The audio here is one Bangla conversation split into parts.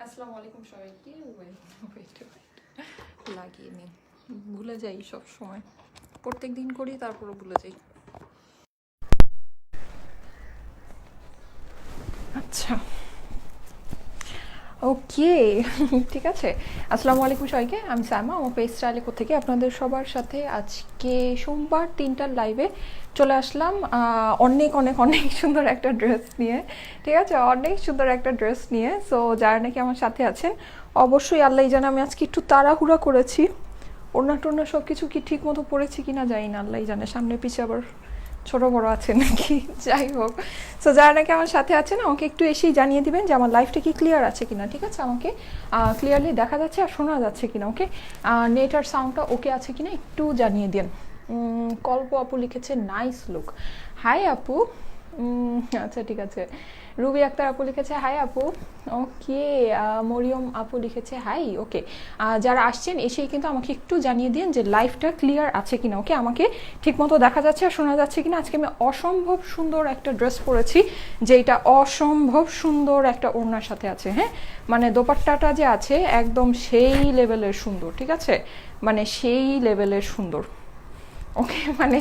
আসসালামু আলাইকুম সবাইকে। লাগিয়ে নিই, ভুলে যাই সব সময়, প্রত্যেক দিন করি তারপরে ভুলে যাই। আচ্ছা, ওকে। ঠিক আছে। আসসালামু আলাইকুম সবাইকে, আমি সাইমা, আমার পেজ স্টাইলে থেকে আপনাদের সবার সাথে আজকে সোমবার 3টার লাইভে চলে আসলাম। অনেক অনেক অনেক সুন্দর একটা ড্রেস নিয়ে, ঠিক আছে, অনেক সুন্দর একটা ড্রেস নিয়ে। সো যারা নাকি আমার সাথে আছেন অবশ্যই আল্লাহ জানে আমি আজকে একটু তাড়াহুড়া করেছি, ওড়না টোড়না সব কিছু কি ঠিক মতো পড়েছি কিনা জানি না, আল্লাহ জানে, সামনে পিছিয়ে আবার ছোটো বড়ো আছে নাকি। যাই হোক, সো যারা নাকি আমার সাথে আছেন আমাকে একটু এসেই জানিয়ে দিবেন যে আমার লাইফটা কি ক্লিয়ার আছে কিনা, ঠিক আছে, আমাকে ক্লিয়ারলি দেখা যাচ্ছে আর শোনা যাচ্ছে কিনা, ওকে, নেট আর সাউন্ডটা ওকে আছে কিনা একটু জানিয়ে দিন। কল্প আপু লিখেছে নাইস লুক, হাই আপু। আচ্ছা ঠিক আছে। রুবি আক্তার আপু লিখেছে হাই আপু, ওকে। মরিয়ম আপু লিখেছে হাই, ওকে। যারা আসছেন এসেই কিন্তু আমাকে একটু জানিয়ে দিন যে লাইফটা ক্লিয়ার আছে কিনা, ওকে, আমাকে ঠিকমতো দেখা যাচ্ছে আর শোনা যাচ্ছে কিনা। আজকে আমি অসম্ভব সুন্দর একটা ড্রেস পরেছি, যেটা অসম্ভব সুন্দর একটা ওড়নার সাথে আছে, হ্যাঁ, মানে দোপাট্টাটা যে আছে একদম সেই লেভেলের সুন্দর, ঠিক আছে, মানে সেই লেভেলের সুন্দর, ওকে, মানে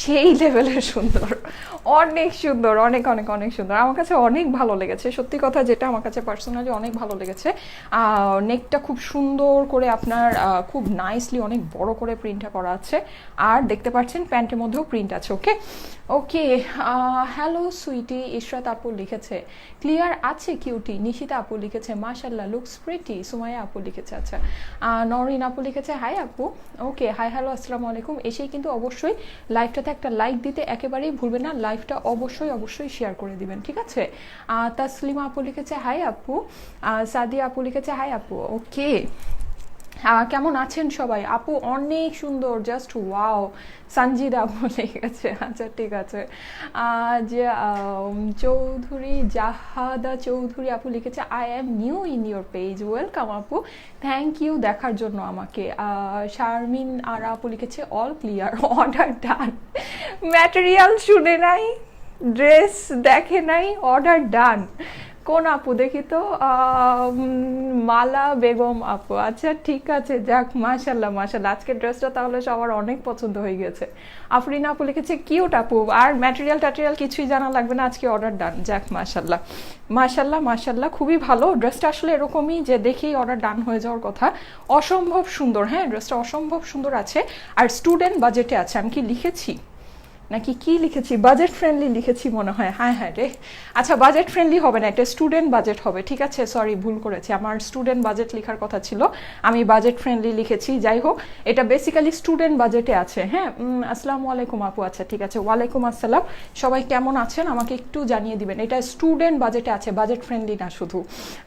সেই লেভেলের সুন্দর, অনেক সুন্দর, অনেক অনেক অনেক সুন্দর। আমার কাছে অনেক ভালো লেগেছে, সত্যি কথা যেটা আমার কাছে পার্সোনালি অনেক ভালো লেগেছে। নেকটা খুব সুন্দর করে আপনার খুব নাইসলি অনেক বড় করে প্রিন্টটা করা আছে, আর দেখতে পাচ্ছেন প্যান্টের মধ্যেও প্রিন্ট আছে, ওকে ওকে। হ্যালো সুইটি, ইশরাত আপু লিখেছে ক্লিয়ার আছে কিউটি। নিশিতা আপু লিখেছে মাশাল্লাহ লুকস প্রিটি। সুমাইয়া আপু লিখেছে, আচ্ছা। নরিন আপু লিখেছে হাই আপু, ওকে, হাই হ্যালো আসসালামু আলাইকুম। এসেই কিন্তু অবশ্যই লাইভটাতে একটা লাইক দিতে একেবারেই ভুলবেন না, লাইভটা অবশ্যই অবশ্যই শেয়ার করে দিবেন, ঠিক আছে। তাসলিমা আপু লিখেছে হাই আপু, সাদিয়া আপু লিখেছে হাই আপু, ওকে। কেমন আছেন সবাই? আপু অনেক সুন্দর, জাস্ট ওয়াও। সঞ্জিদা আপু লিখেছে, আচ্ছা ঠিক আছে। যে চৌধুরী জাহাদা চৌধুরী আপু লিখেছে I am new in your page, welcome আপু, থ্যাংক ইউ দেখার জন্য আমাকে। শারমিন আর আপু লিখেছে অল ক্লিয়ার, অর্ডার ডান। ম্যাটেরিয়াল শুনে নাই, ড্রেস দেখে নাই, অর্ডার ডান। কোন আপু দেখি তো, মালা বেগম আপু, আচ্ছা ঠিক আছে, যাক মাশাল্লাহ মাশাল্লাহ, আজকের ড্রেসটা তাহলে সবার অনেক পছন্দ হয়ে গেছে। আফরিনা আপু লিখেছে কিউট আপু, আর ম্যাটেরিয়াল ট্যাটেরিয়াল কিছুই জানা লাগবে না, আজকে অর্ডার ডান, যাক মাশাল্লাহ মাশাল্লাহ মাশাল্লাহ, খুবই ভালো। ড্রেসটা আসলে এরকমই যে দেখেই অর্ডার ডান হয়ে যাওয়ার কথা, অসম্ভব সুন্দর, হ্যাঁ, ড্রেসটা অসম্ভব সুন্দর আছে, আর স্টুডেন্ট বাজেটে আছে। আমি কি লিখেছি নাকি কি লিখেছি, বাজেট ফ্রেন্ডলি লিখেছি মনে হয়, হ্যাঁ হ্যাঁ রে, আচ্ছা বাজেট ফ্রেন্ডলি হবে না, এটা স্টুডেন্ট বাজেট হবে, ঠিক আছে, সরি ভুল করেছি, আমার স্টুডেন্ট বাজেট লেখার কথা ছিল, আমি বাজেট ফ্রেন্ডলি লিখেছি। যাই হোক, এটা বেসিক্যালি স্টুডেন্ট বাজেটে আছে, হ্যাঁ। আসসালামু আলাইকুম আপু, আচ্ছা ঠিক আছে, ওয়ালাইকুম আসসালাম। সবাই কেমন আছেন আমাকে একটু জানিয়ে দিবেন, এটা স্টুডেন্ট বাজেটে আছে, বাজেট ফ্রেন্ডলি না শুধু।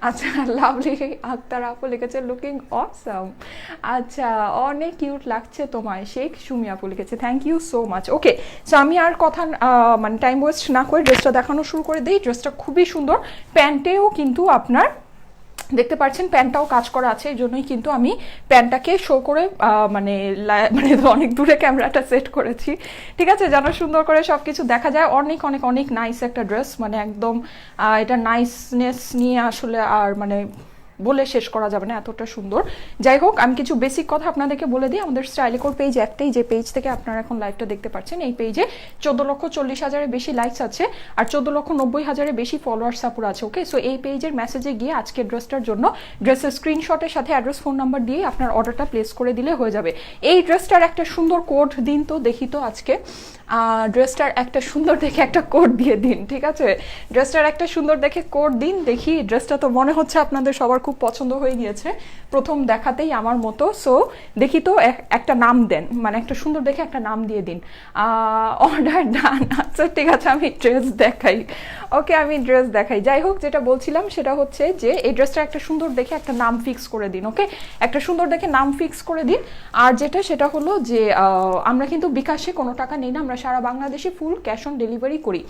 আচ্ছা, লাভলি আক্তার আপু লিখেছে লুকিং অসম, আচ্ছা অনেক কিউট লাগছে তোমায়। শেখ সুমি আপু লিখেছে thank you so much, okay. So আমি আর কথা মানে টাইম ওয়েস্ট না করে ড্রেসটা দেখানো শুরু করে দিই। ড্রেসটা খুবই সুন্দর, প্যান্টেও কিন্তু আপনার দেখতে পাচ্ছেন প্যান্টটাও কাজ করা আছে, এই জন্যই কিন্তু আমি প্যান্টটাকে শো করে মানে মানে অনেক দূরে ক্যামেরাটা সেট করেছি, ঠিক আছে, যেন সুন্দর করে সব কিছু দেখা যায়। অনেক অনেক অনেক নাইস একটা ড্রেস, মানে একদম এটা নাইসনেস নিয়ে আসলে আর মানে বলে শেষ করা যাবে না, এতটা সুন্দর। যাই হোক, আমি কিছু বেসিক কথা আপনাদেরকে বলে দিই। আমাদের স্টাইলেকোর পেজ একটাই, যে পেজ থেকে আপনারা এখন লাইভটা দেখতে পাচ্ছেন, এই পেজে 14,40,000-এর বেশি লাইকস আছে আর 14,90,000-এর বেশি ফলোয়ার্স আপুর আছে, ওকে। সো এই পেজের মেসেজে গিয়ে আজকের ড্রেসটার জন্য ড্রেসের স্ক্রিনশটের সাথে অ্যাড্রেস ফোন নাম্বার দিয়ে আপনার অর্ডারটা প্লেস করে দিলে হয়ে যাবে। এই ড্রেসটার একটা সুন্দর কোড দিন তো দেখি তো আজকে, ড্রেসটার একটা সুন্দর দেখে একটা কোড দিয়ে দিন, ঠিক আছে, ড্রেসটার একটা সুন্দর দেখে কোড দিন দেখি। ড্রেসটা তো মনে হচ্ছে আপনাদের সবার খুব পছন্দ হয়ে গিয়েছে প্রথম দেখাতেই আমার মতো। সো দেখি তো একটা নাম দেন, মানে একটা সুন্দর দেখে একটা নাম দিয়ে দিন। অর্ডার ডান, আচ্ছা ঠিক আছে, আমি ড্রেস দেখাই, ওকে, আমি ড্রেস দেখাই। যাই হোক, যেটা বলছিলাম সেটা হচ্ছে যে এই ড্রেসটা একটা সুন্দর দেখে একটা নাম ফিক্স করে দিন, ওকে, একটা সুন্দর দেখে নাম ফিক্স করে দিন। আর যেটা সেটা হলো যে আমরা কিন্তু বিকাশে কোনো টাকা নেই না, আমরা সারা বাংলাদেশে ফুল ক্যাশ অন ডেলিভারি করি।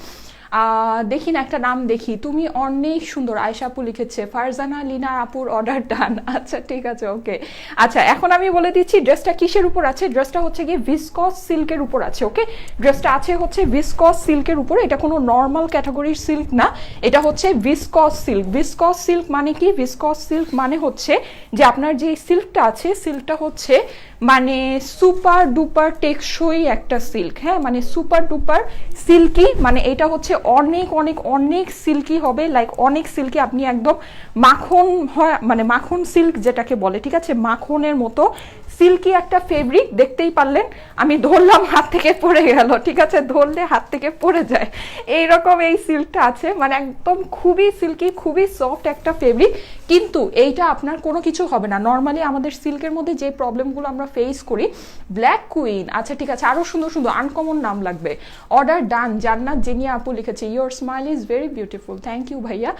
দেখি না একটা নাম দেখি, তুমি অনেক সুন্দর, আয়েশা আপু লিখেছে, ফারজানা লিনা আপুর অর্ডার ডান। আচ্ছা ঠিক আছে, ওকে। আচ্ছা এখন আমি বলে দিচ্ছি ড্রেসটা কিসের উপর আছে। ড্রেসটা হচ্ছে গিয়ে ভিসকস সিল্কের উপর আছে, ওকে। ড্রেসটা আছে হচ্ছে ভিসকস সিল্কের উপর, এটা কোনো নর্মাল ক্যাটাগরির সিল্ক না, এটা হচ্ছে ভিসকস সিল্ক। ভিসকস সিল্ক মানে কি? ভিসকস সিল্ক মানে হচ্ছে যে আপনার যে সিল্কটা আছে, সিল্কটা হচ্ছে মানে সুপার ডুপার টেকসই একটা সিল্ক, হ্যাঁ, মানে সুপার ডুপার সিল্কি, মানে এটা হচ্ছে অনেক অনেক অনেক সিল্কি হবে, লাইক অনেক সিল্কি, আপনি একদম মাখন হয়, মানে মাখন সিল্ক যেটাকে বলে, ঠিক আছে, মাখনের মতো সিল্কি একটা ফেব্রিক। দেখতেই পারলেন আমি ধরলাম হাত থেকে পড়ে গেল, ঠিক আছে, ধরলে হাত থেকে পড়ে যায় এইরকম এই সিল্কটা আছে, মানে একদম খুবই সিল্কি, খুবই সফট একটা ফেব্রিক। কিন্তু এইটা আপনার কোনো কিছু হবে না। নর্মালি আমাদের সিল্কের মধ্যে যে প্রবলেমগুলো আমরা ফেস করি, ব্ল্যাক কুইন, আচ্ছা ঠিক আছে, আরও সুন্দর সুন্দর আনকমন নাম লাগবে। Order done. জান্নাত জেনিয়া আপু লিখেছে your smile is very beautiful, thank you ভাইয়া।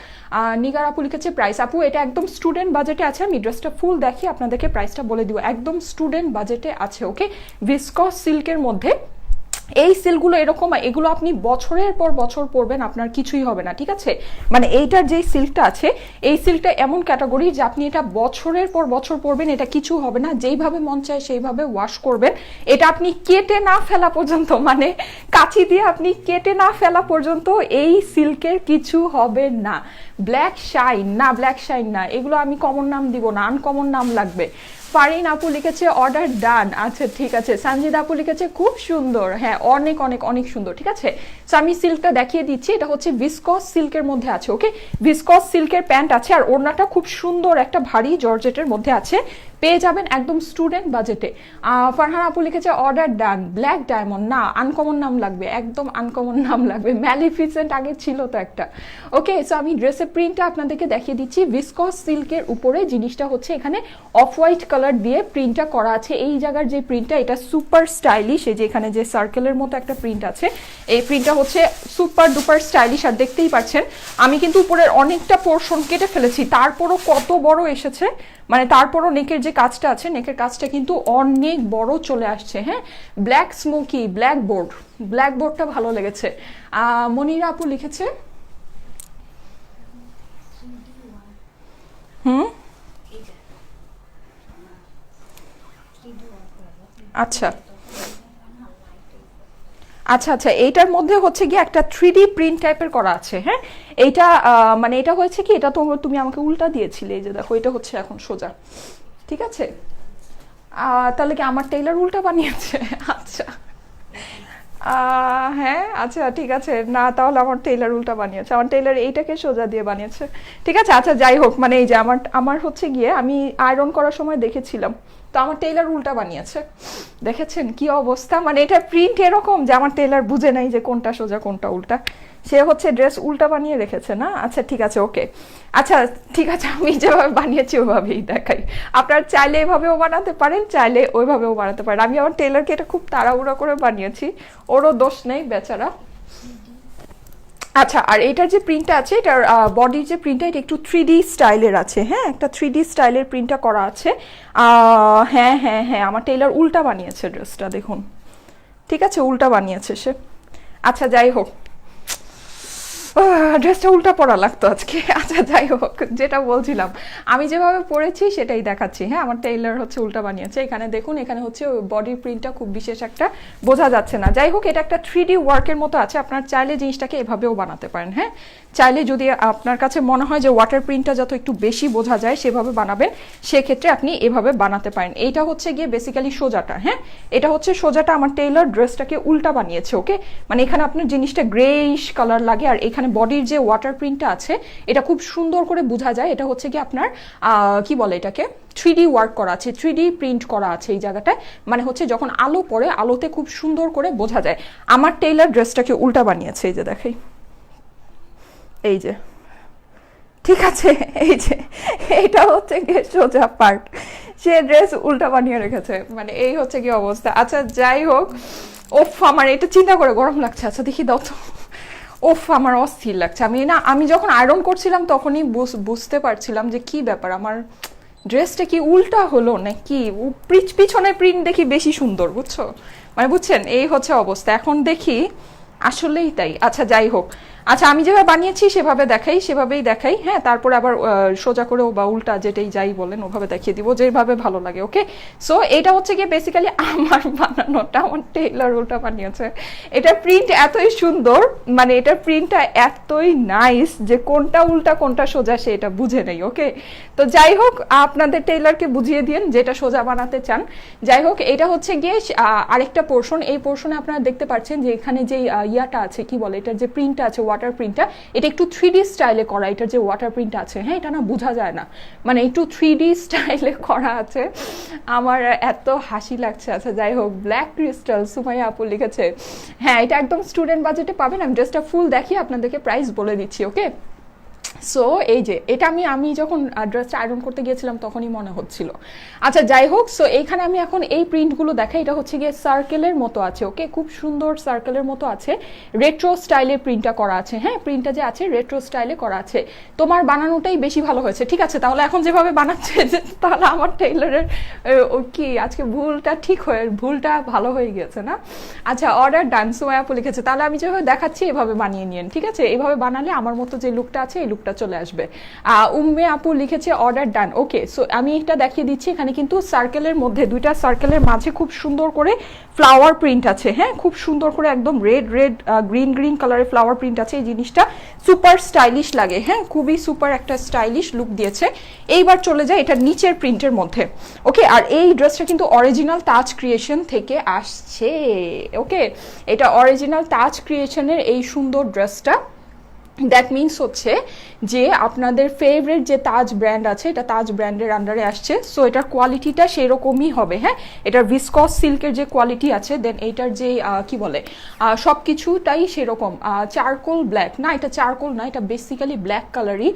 নিগার আপু লিখেছে প্রাইস, আপু এটা একদম স্টুডেন্ট বাজেটে আছে, আমি ড্রেসটা ফুল দেখি আপনাদেরকে প্রাইসটা বলে দিব, একদম স্টুডেন্ট বাজেটে আছে, ওকে। ভিসকস সিল্কের মধ্যে এই সিল্কগুলো এরকম, এগুলো আপনি বছরের পর বছর পরবেন, আপনার কিছুই হবে না, ঠিক আছে। মানে এইটার যে সিল্কটা আছে, এই সিল্কটা এমন ক্যাটাগরি যে আপনি এটা বছরের পর বছর পরবেন, এটা কিছু হবে না, যেইভাবে মন চায় সেইভাবে ওয়াশ করবেন। এটা আপনি কেটে না ফেলা পর্যন্ত, মানে কাঁচি দিয়ে আপনি কেটে না ফেলা পর্যন্ত এই সিল্কের কিছু হবে না। ব্ল্যাক শাইন না, ব্ল্যাক শাইন না, এগুলো আমি কমন নাম দিব না, আনকমন নাম লাগবে। ফারিন আপু লিখেছে অর্ডার ডান, আচ্ছা ঠিক আছে। সঞ্জিদ আপু লিখেছে খুব সুন্দর, হ্যাঁ অনেক অনেক অনেক সুন্দর, ঠিক আছে। সো আমি সিল্কটা দেখিয়ে দিচ্ছি, এটা হচ্ছে ভিসকস সিল্কের মধ্যে আছে, ওকে। ভিসকস সিল্কের প্যান্ট আছে, আর ওড়নাটা খুব সুন্দর একটা ভারী জর্জেটের মধ্যে আছে, পেয়ে যাবেন একদম স্টুডেন্ট বাজেটে। ফারহান আপু লিখেছে অর্ডার ডান, ব্ল্যাক ডায়মন্ড না, আনকমন নাম লাগবে, একদম আনকমন নাম লাগবে, ম্যালিফিসেন্ট আগে ছিল তো একটা, ওকে। সো আমি ড্রেসের প্রিন্টটা আপনাদেরকে দেখিয়ে দিচ্ছি। ভিসকস সিল্কের উপরে জিনিসটা হচ্ছে এখানে অফ হোয়াইট কালার দিয়ে প্রিন্টটা করা আছে, এই জায়গার যে প্রিন্টটা এটা সুপার স্টাইলিশ, এই যে এখানে যে সার্কেলের মতো একটা প্রিন্ট আছে, এই প্রিন্টটা হচ্ছে সুপার ডুপার স্টাইলিশ। আর দেখতেই পাচ্ছেন আমি কিন্তু উপরের অনেকটা পোর্শন কেটে ফেলেছি, তারপরও কত বড় এসেছে, মানে তারপরও নেকের যে কাজটা আছে, নেকের কাজটা কিন্তু অনেক বড় চলে আসছে, হ্যাঁ। Black smoky, black board, black বোর্ডটা ভালো লেগেছে। মনিরা আপু লিখেছে আচ্ছা আচ্ছা আচ্ছা, এইটার মধ্যে হচ্ছে কি একটা 3D প্রিন্ট টাইপের করা আছে, হ্যাঁ। এইটা মানে এটা হয়েছে কি, এটা তো তুমি আমাকে উল্টা দিয়েছিলে, এই যে দেখো এটা হচ্ছে এখন সোজা, ঠিক আছে। তাহলে কি আমার টেইলার উল্টা বানিয়েছে? আচ্ছা হ্যাঁ আচ্ছা ঠিক আছে, না তাহলে আমার টেইলার উল্টা বানিয়েছে, আমার টেইলার এইটাকে সোজা দিয়ে বানিয়েছে, ঠিক আছে। আচ্ছা যাই হোক, মানে এই যে আমার হচ্ছে গিয়ে আমি আয়রন করার সময় দেখেছিলাম, তো আমার টেইলার উল্টা বানিয়েছে, দেখেছেন কি অবস্থা, মানে এটা প্রিন্ট এরকম যে আমার টেইলার বুঝে নাই যে কোনটা সোজা কোনটা উল্টা, সে হচ্ছে ড্রেস উল্টা বানিয়ে রেখেছে না। আচ্ছা ঠিক আছে, ওকে। আচ্ছা ঠিক আছে, আমি যেভাবে বানিয়েছি ওইভাবেই দেখাই, আপনার চাইলে এভাবেও বানাতে পারেন, চাইলে ওইভাবেও বানাতে পারেন। আমি আমার টেইলারকে এটা খুব তাড়াহুড়া করে বানিয়েছি, ওরও দোষ নেই বেচারা। আচ্ছা, আর এটার যে প্রিন্টটা আছে, এটার বডির যে প্রিন্টটা, এটা একটু 3D স্টাইলের আছে, হ্যাঁ, একটা 3D স্টাইলের প্রিন্টটা করা আছে। হ্যাঁ হ্যাঁ হ্যাঁ, আমার টেইলার উল্টা বানিয়েছে ড্রেসটা, দেখুন, ঠিক আছে, উল্টা বানিয়েছে সে। আচ্ছা যাই হোক, ড্রেসটা উল্টা পরা লাগতো আজকে। আচ্ছা যাই হোক, যেটা বলছিলাম, আমি যেভাবে পরেছি সেটাই দেখাচ্ছি, হ্যাঁ। আমার টেইলার হচ্ছে উল্টা বানিয়েছে, এখানে দেখুন, এখানে হচ্ছে বডির প্রিন্টটা খুব বিশেষ একটা বোঝা যাচ্ছে না। যাই হোক, এটা একটা 3D ওয়ার্কের মতো আছে, আপনার চাইলে জিনিসটাকে এভাবেও বানাতে পারেন, হ্যাঁ। চাইলে যদি আপনার কাছে মনে হয় যে ওয়াটার প্রিন্টটা যত একটু বেশি বোঝা যায় সেভাবে বানাবেন, সেক্ষেত্রে আপনি এভাবে বানাতে পারেন। এইটা হচ্ছে গিয়ে বেসিক্যালি সোজাটা, হ্যাঁ, এটা হচ্ছে সোজাটা। আমার টেইলার ড্রেসটাকে উল্টা বানিয়েছে, ওকে। মানে এখানে আপনার জিনিসটা গ্রেইশ কালার লাগে, আর এখানে বডির যে ওয়াটার প্রিন্টটা আছে এটা খুব সুন্দর করে বোঝা যায়, এটা হচ্ছে কি আপনার কি বলে এটাকে, 3D ওয়ার্ক করা আছে, 3D প্রিন্ট করা আছে এই জায়গাটায়, মানে হচ্ছে যখন আলো পড়ে আলোতে খুব সুন্দর করে বোঝা যায়। আমার টেইলার ড্রেসটাকে উল্টা বানিয়েছে, এই যে দেখাই, এই যে, ঠিক আছে, এই যে এইটা হচ্ছে গিয়ে সোজা পার্ট, সে ড্রেস উল্টা বানিয়ে রেখেছে, মানে এই হচ্ছে কি অবস্থা। আচ্ছা যাই হোক, ওফ আমার এটা চিন্তা করে গরম লাগছে, আচ্ছা দেখি দাও তো, ওফ আমার অস্থির লাগছে। আমি যখন আয়রন করছিলাম তখনই বুঝতে পারছিলাম যে কি ব্যাপার, আমার ড্রেসটা কি উল্টা হলো নাকি, পিছনে প্রিন্ট দেখি বেশি সুন্দর, বুঝছো, মানে বুঝছেন, এই হচ্ছে অবস্থা, এখন দেখি আসলেই তাই। আচ্ছা যাই হোক, আচ্ছা আমি যেভাবে বানিয়েছি সেভাবে দেখাই, সেভাবেই দেখাই, হ্যাঁ, তারপরে আবার সোজা করেও বা উল্টা যেটাই যাই বলেন ওভাবে দেখিয়ে দিব যেভাবে ভালো লাগে। ওকে, সো এটা হচ্ছে গিয়ে বেসিক্যালি আমার বানানোটা, আমার টেইলার উল্টা বানিয়েছে। এটা প্রিন্ট এতই সুন্দর, মানে এটার প্রিন্টটা এতই নাইস যে কোনটা উল্টা কোনটা সোজা সে এটা বুঝে নেই। ওকে, তো যাই হোক আপনাদের টেইলারকে বুঝিয়ে দিন যেটা সোজা বানাতে চান। যাই হোক এটা হচ্ছে গিয়ে আরেকটা পোর্শন, এই পোর্শনে আপনারা দেখতে পাচ্ছেন যে এখানে যে ইয়াটা আছে, কি বলে এটার যে প্রিন্টটা আছে, ওয়াটার প্রিন্টটা, এটা একটু 3D স্টাইলে করা। এটার যে ওয়াটার প্রিন্ট আছে, হ্যাঁ, এটা না বোঝা যায় না, মানে একটু 3D স্টাইলে করা আছে। আমার এত হাসি লাগছে। আচ্ছা যাই হোক, ব্ল্যাক ক্রিস্টাল সুমাইয়া আপু লিখেছে, হ্যাঁ এটা একদম স্টুডেন্ট বাজেটে পাবেন। আমি ড্রেসটা ফুল দেখিয়ে আপনাদেরকে প্রাইস বলে দিচ্ছি। ওকে, সো এই যে এটা আমি যখন ড্রেসটা আয়রন করতে গিয়েছিলাম তখনই মনে হচ্ছিল। আচ্ছা যাই হোক, সো এইখানে আমি এখন এই প্রিন্টগুলো দেখাই। এটা হচ্ছে গিয়ে সার্কেলের মতো আছে। ওকে, খুব সুন্দর সার্কেলের মতো আছে, রেট্রো স্টাইলে প্রিন্টটা করা আছে। হ্যাঁ, প্রিন্টটা যে আছে রেট্রো স্টাইলে করা আছে। তোমার বানানোটাই বেশি ভালো হয়েছে। ঠিক আছে, তাহলে এখন যেভাবে বানাচ্ছে তাহলে আমার টেইলারের কি আজকে ভুলটা ভালো হয়ে গেছে না? আচ্ছা, অর্ডার ডান সুমাইয়া আপু লিখেছে, তাহলে আমি যেভাবে দেখাচ্ছি এভাবে বানিয়ে নিন। ঠিক আছে, এইভাবে বানালে আমার মতো যে লুকটা আছে এই লুকটা চলে আসবে। উম্মে আপু লিখেছে অর্ডার ডান। ওকে, সো আমি এটা দেখিয়ে দিচ্ছি। এখানে কিন্তু সার্কেলের মধ্যে, দুইটা সার্কেলের মাঝে খুব সুন্দর করে ফ্লাওয়ার প্রিন্ট আছে। হ্যাঁ, খুব সুন্দর করে একদম রেড গ্রিন কালারের ফ্লাওয়ার প্রিন্ট আছে। এই জিনিসটা সুপার স্টাইলিশ লাগে। হ্যাঁ, খুবই সুপার একটা স্টাইলিশ লুক দিয়েছে। এইবার চলে যায় এটা নিচের প্রিন্টের মধ্যে। ওকে, আর এই ড্রেসটা কিন্তু অরিজিনাল তাজ ক্রিয়েশন থেকে আসছে। ওকে, এটা অরিজিনাল তাজ ক্রিয়েশনের এই সুন্দর ড্রেসটা। দ্যাট মিনস হচ্ছে যে আপনাদের ফেভারিট যে তাজ ব্র্যান্ড আছে, এটা তাজ ব্র্যান্ডের আন্ডারে আসছে। সো এটার কোয়ালিটিটা সেরকমই হবে। হ্যাঁ, এটার ভিসকস সিল্কের যে কোয়ালিটি আছে, দেন এইটার যে কি বলে সব কিছুটাই সেরকম। চারকোল ব্ল্যাক না, এটা চারকোল না, এটা বেসিক্যালি ব্ল্যাক কালারই।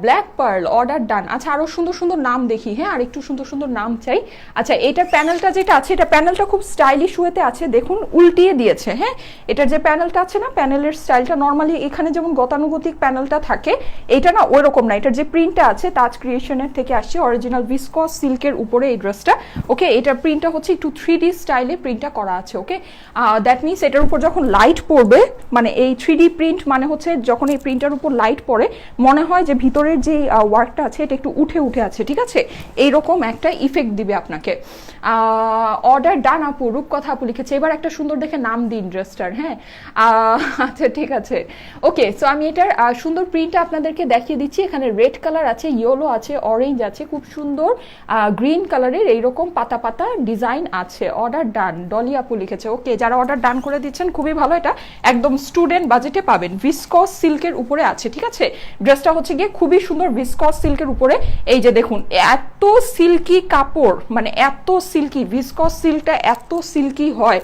Black pearl, order done. আচ্ছা, আরও সুন্দর সুন্দর নাম দেখি। হ্যাঁ, আর একটু সুন্দর সুন্দর নাম চাই। আচ্ছা, এটার প্যানেলটা যেটা আছে, এটা প্যানেলটা খুব স্টাইলিশ ওয়েতে আছে। দেখুন উল্টিয়ে দিয়েছে। হ্যাঁ, এটার যে প্যানেলটা আছে না, প্যানেলের স্টাইলটা নর্মালি এখানে যেমন গতানুগতিক প্যানেলটা থাকে, এটা না ওই রকম না। এটার যে প্রিন্টটা আছে তাজ ক্রিয়েশনের থেকে আসছে, অরিজিনাল ভিসকস সিল্কের উপরে এই ড্রেসটা। ওকে, এটার প্রিন্টটা হচ্ছে একটু 3D স্টাইলে প্রিন্টটা করা আছে। ওকে, দ্যাট মিনস এটার উপর যখন লাইট পড়বে, মানে এই 3D প্রিন্ট মানে হচ্ছে যখন এই প্রিন্টার উপর লাইট পড়ে মনে হয় যে ভিতরের যে ওয়ার্কটা আছে এটা একটু উঠে উঠে আছে। ঠিক আছে, এইরকম একটা ইফেক্ট দিবে আপনাকে। অর্ডার ডান আপু, রূপকথা আপু লিখেছে, এবার একটা সুন্দর দেখে নাম দিন ড্রেসটার। হ্যাঁ, আচ্ছা ঠিক আছে। ওকে, সো আমি এটার সুন্দর প্রিন্টটা আপনাদেরকে দেখিয়ে দিচ্ছি। এখানে রেড কালার আছে, ইয়েলো আছে, অরেঞ্জ আছে, খুব সুন্দর গ্রিন কালারের এইরকম পাতা পাতা ডিজাইন আছে। অর্ডার ডান, ডলি আপু লিখেছে। ওকে, যারা অর্ডার ডান করে দিচ্ছেন খুবই ভালো। এটা একদম স্টুডেন্ট বাজেটে পাবেন, ভিসকস সিল্কের উপরে আছে। ঠিক আছে, ড্রেসটা হচ্ছে গিয়ে খুবই সুন্দর ভিসকস সিল্কের উপরে। এই যে দেখুন, এত সিল্কি কাপড়, মানে এত সিল্কি, ভিসকস সিল্কটা এত সিল্কি হয়